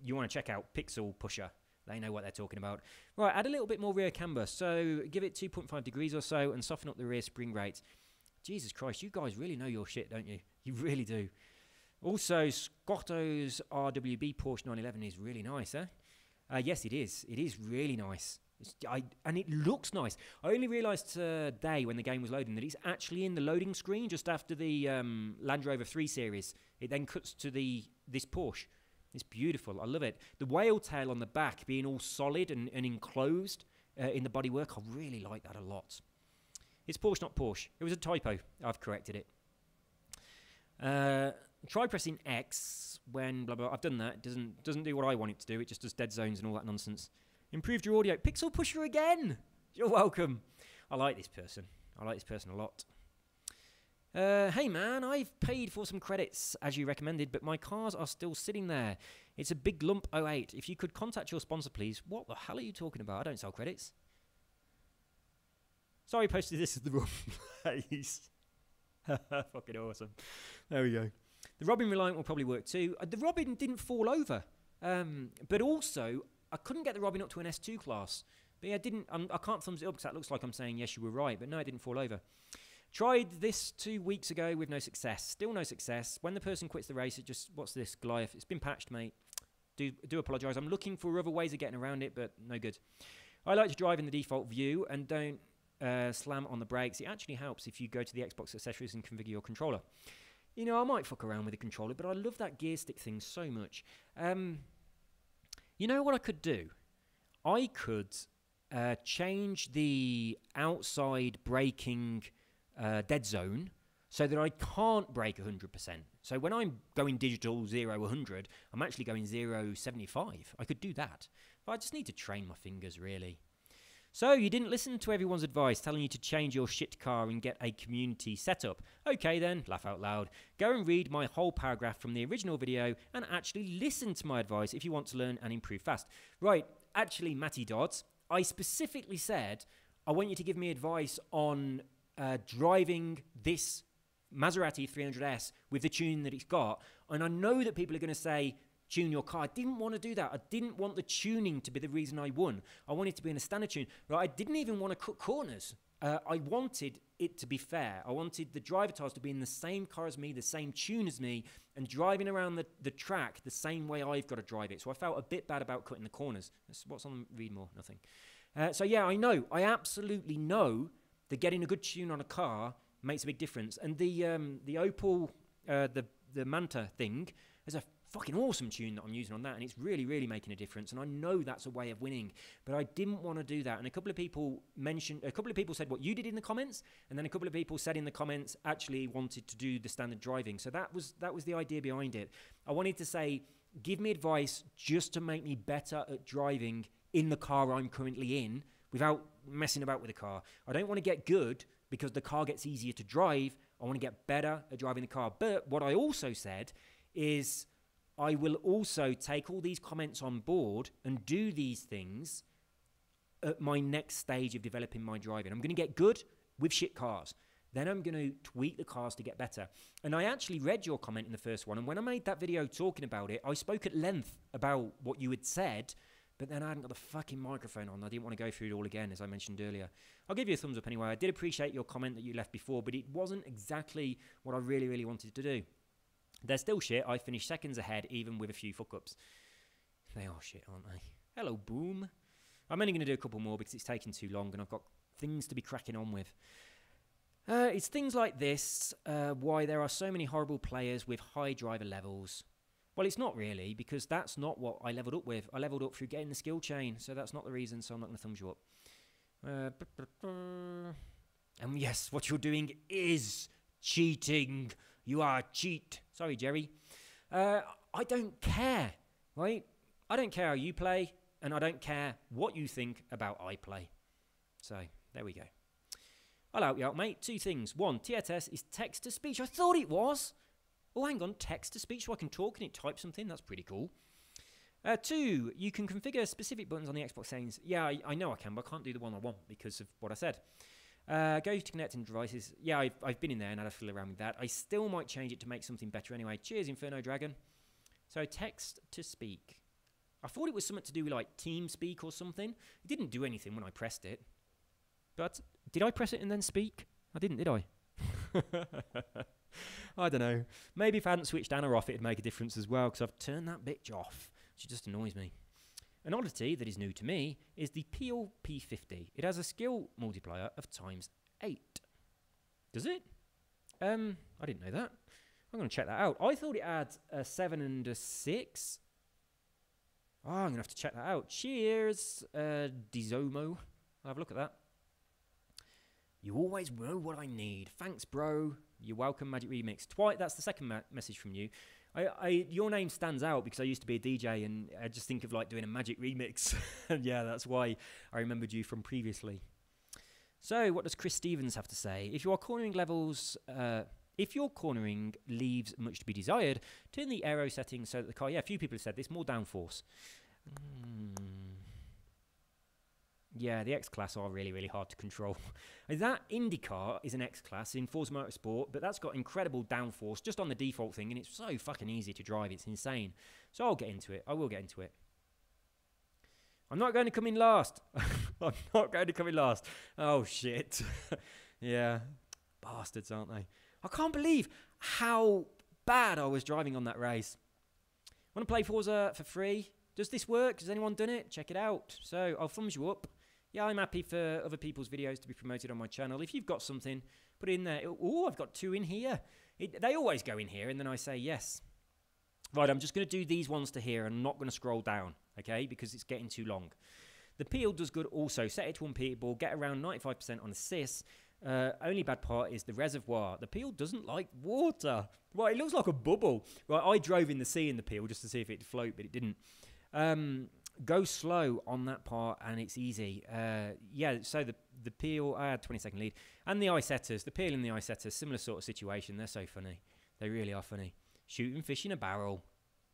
you want to check out Pixel Pusher. They know what they're talking about. Right, add a little bit more rear camber. So give it 2.5 degrees or so and soften up the rear spring rate. Jesus Christ, you guys really know your shit, don't you? You really do. Also, Scotto's RWB Porsche 911 is really nice, eh? Yes, it is. It is really nice. And it looks nice. I only realised today when the game was loading that it's actually in the loading screen just after the Land Rover 3 Series. It then cuts to this Porsche. It's beautiful. I love it. The whale tail on the back being all solid and enclosed in the bodywork, I really like that a lot. It's Porsche, not Porsche. It was a typo. I've corrected it. Try pressing X when blah blah. I've done that. It doesn't do what I want it to do. It just does dead zones and all that nonsense. Improved your audio. Pixel Pusher again. You're welcome. I like this person. I like this person a lot. Hey man, I've paid for some credits as you recommended, but my cars are still sitting there. It's a big lump 08. If you could contact your sponsor, please. What the hell are you talking about? I don't sell credits. Sorry, I posted this as the wrong place. Fucking awesome. There we go. The Robin Reliant will probably work too. The Robin didn't fall over. But also, I couldn't get the Robin up to an S2 class. But yeah, I can't thumbs it up because that looks like I'm saying, yes, you were right. But no, it didn't fall over. Tried this 2 weeks ago with no success. Still no success. When the person quits the race, it just, what's this, Goliath? It's been patched, mate. Do apologise. I'm looking for other ways of getting around it, but no good. I like to drive in the default view and don't slam on the brakes. It actually helps if you go to the Xbox accessories and configure your controller. You know, I might fuck around with the controller, but I love that gear stick thing so much. You know what I could do? I could change the outside braking dead zone so that I can't brake 100%. So when I'm going digital 0-100, I'm actually going 0-75. I could do that. But I just need to train my fingers, really. So you didn't listen to everyone's advice telling you to change your shit car and get a community setup. Okay then, laugh out loud. Go and read my whole paragraph from the original video and actually listen to my advice if you want to learn and improve fast. Right, actually, Matty Dodds, I specifically said I want you to give me advice on driving this Maserati 300S with the tune that it's got. And I know that people are going to say, tune your car. I didn't want to do that. I didn't want the tuning to be the reason I won. I wanted to be in a standard tune. Right? I didn't even want to cut corners. I wanted it to be fair. I wanted the driver tiles to be in the same car as me, the same tune as me, and driving around the track the same way I've got to drive it. So I felt a bit bad about cutting the corners. What's on Read More? Nothing. So yeah, I know. I absolutely know that getting a good tune on a car makes a big difference. And the Opel, the Manta thing is a fucking awesome tune that I'm using on that, and it's really, really making a difference. And I know that's a way of winning, but I didn't want to do that. And a couple of people said what you did in the comments, and then a couple of people said in the comments actually wanted to do the standard driving. So that was the idea behind it. I wanted to say, give me advice just to make me better at driving in the car I'm currently in without messing about with the car. I don't want to get good because the car gets easier to drive. I want to get better at driving the car. But what I also said is I will also take all these comments on board and do these things at my next stage of developing my driving. I'm going to get good with shit cars. Then I'm going to tweak the cars to get better. And I actually read your comment in the first one. And when I made that video talking about it, I spoke at length about what you had said, but then I hadn't got the fucking microphone on. I didn't want to go through it all again, as I mentioned earlier. I'll give you a thumbs up anyway. I did appreciate your comment that you left before, but it wasn't exactly what I really, really wanted to do. They're still shit. I finished seconds ahead, even with a few fuck-ups. They are shit, aren't they? Hello, Boom. I'm only going to do a couple more because it's taking too long and I've got things to be cracking on with. It's things like this, why there are so many horrible players with high driver levels. Well, it's not really, because that's not what I leveled up with. I leveled up through getting the skill chain, so that's not the reason, so I'm not going to thumbs you up. And yes, what you're doing is cheating. You are a cheat. Sorry, Jerry. I don't care, right? I don't care how you play, and I don't care what you think about I play. So, there we go. I'll help you out, mate. Two things. One, TTS is text-to-speech. I thought it was. Oh, hang on. Text-to-speech so I can talk and it type something. That's pretty cool. Two, you can configure specific buttons on the Xbox settings. Yeah, I know I can, but I can't do the one I want because of what I said. Go to connecting devices. Yeah, I've been in there and had a fiddle around with that. I still might change it to make something better anyway. Cheers, Inferno Dragon. So, text-to-speak. I thought it was something to do with, like, TeamSpeak or something. It didn't do anything when I pressed it. But did I press it and then speak? I didn't, did I? I don't know. Maybe if I hadn't switched Anna off, it'd make a difference as well, because I've turned that bitch off, which just annoys me. An oddity that is new to me is the Peel P50. It has a skill multiplier of ×8. Does it? I didn't know that. I'm going to check that out. I thought it had a 7 and a 6. Oh, I'm going to have to check that out. Cheers, Dizomo. I'll have a look at that. You always know what I need. Thanks, bro. You're welcome, Magic Remix. That's the second message from you. Your name stands out because I used to be a DJ and I just think of like doing a Magic Remix. And yeah, that's why I remembered you from previously. So, what does Chris Stevens have to say? If your cornering leaves much to be desired, turn the aero settings so that the car... Yeah, a few people have said this. More downforce. Yeah, the X-Class are really, really hard to control. That IndyCar is an X-Class in Forza Motorsport, but that's got incredible downforce just on the default thing, and it's so fucking easy to drive. It's insane. So I'll get into it. I will get into it. I'm not going to come in last. I'm not going to come in last. Oh, shit. Yeah. Bastards, aren't they? I can't believe how bad I was driving on that race. Want to play Forza for free? Does this work? Has anyone done it? Check it out. So I'll thumbs you up. Yeah, I'm happy for other people's videos to be promoted on my channel. If you've got something, put it in there. Oh, I've got 2 in here. They always go in here, and then I say yes. Right, I'm just going to do these ones to here. I'm not going to scroll down, okay, because it's getting too long. The peel does good also. Set it to unpeelable. Get around 95% on assist. Only bad part is the reservoir. The peel doesn't like water. Right, it looks like a bubble. Right, I drove in the sea in the peel just to see if it'd float, but it didn't. Go slow on that part and it's easy. Yeah, so the peel, I had 20-second lead. And the Isetters, the peel and the Isetters, similar sort of situation. They're so funny. They really are funny. Shooting fish in a barrel.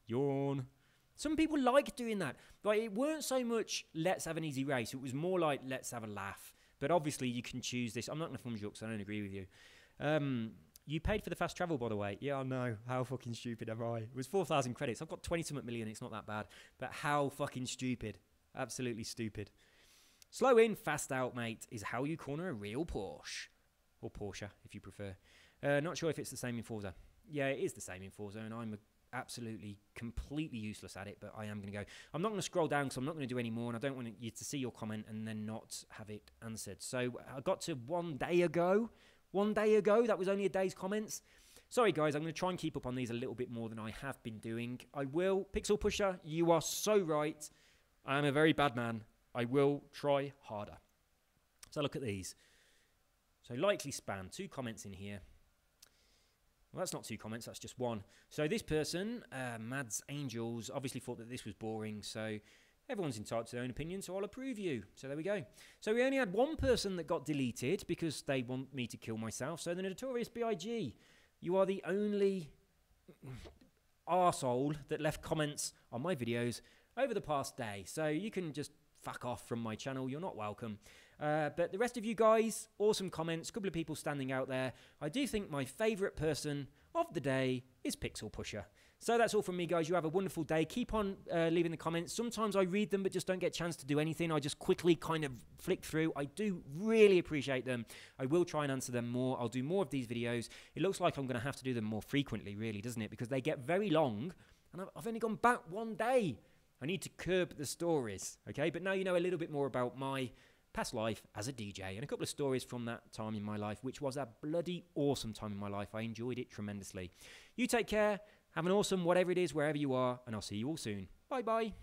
Yawn. Some people like doing that. But it weren't so much, let's have an easy race. It was more like, let's have a laugh. But obviously you can choose this. I'm not going to thumbs you up because I don't agree with you. You paid for the fast travel, by the way. Yeah, I know. How fucking stupid am I? It was 4,000 credits. I've got 20-something million. It's not that bad. But how fucking stupid. Absolutely stupid. Slow in, fast out, mate, is how you corner a real Porsche. Or Porsche, if you prefer. Not sure if it's the same in Forza. Yeah, it is the same in Forza, and I'm absolutely, completely useless at it, but I am going to go. I'm not going to scroll down because I'm not going to do any more, and I don't want you to see your comment and then not have it answered. So I got to 1 day ago. 1 day ago, that was only a day's comments. Sorry, guys, I'm going to try and keep up on these a little bit more than I have been doing. I will. Pixel Pusher, you are so right. I am a very bad man. I will try harder. So look at these. So likely span, 2 comments in here. Well, that's not 2 comments, that's just 1. So this person, Mads Angels, obviously thought that this was boring, so everyone's entitled to their own opinion, so I'll approve you. So there we go. So we only had 1 person that got deleted because they want me to kill myself. So the Notorious B.I.G., you are the only arsehole that left comments on my videos over the past day. So you can just fuck off from my channel. You're not welcome. But the rest of you guys, awesome comments, a couple of people standing out there. I do think my favourite person of the day is Pixel Pusher. So that's all from me, guys. You have a wonderful day. Keep on leaving the comments. Sometimes I read them but just don't get a chance to do anything. I just quickly kind of flick through. I do really appreciate them. I will try and answer them more. I'll do more of these videos. It looks like I'm going to have to do them more frequently, really, doesn't it? Because they get very long, and I've only gone back 1 day. I need to curb the stories, okay? But now you know a little bit more about my past life as a DJ and a couple of stories from that time in my life, which was a bloody awesome time in my life. I enjoyed it tremendously. You take care. Have an awesome whatever it is, wherever you are, and I'll see you all soon. Bye-bye.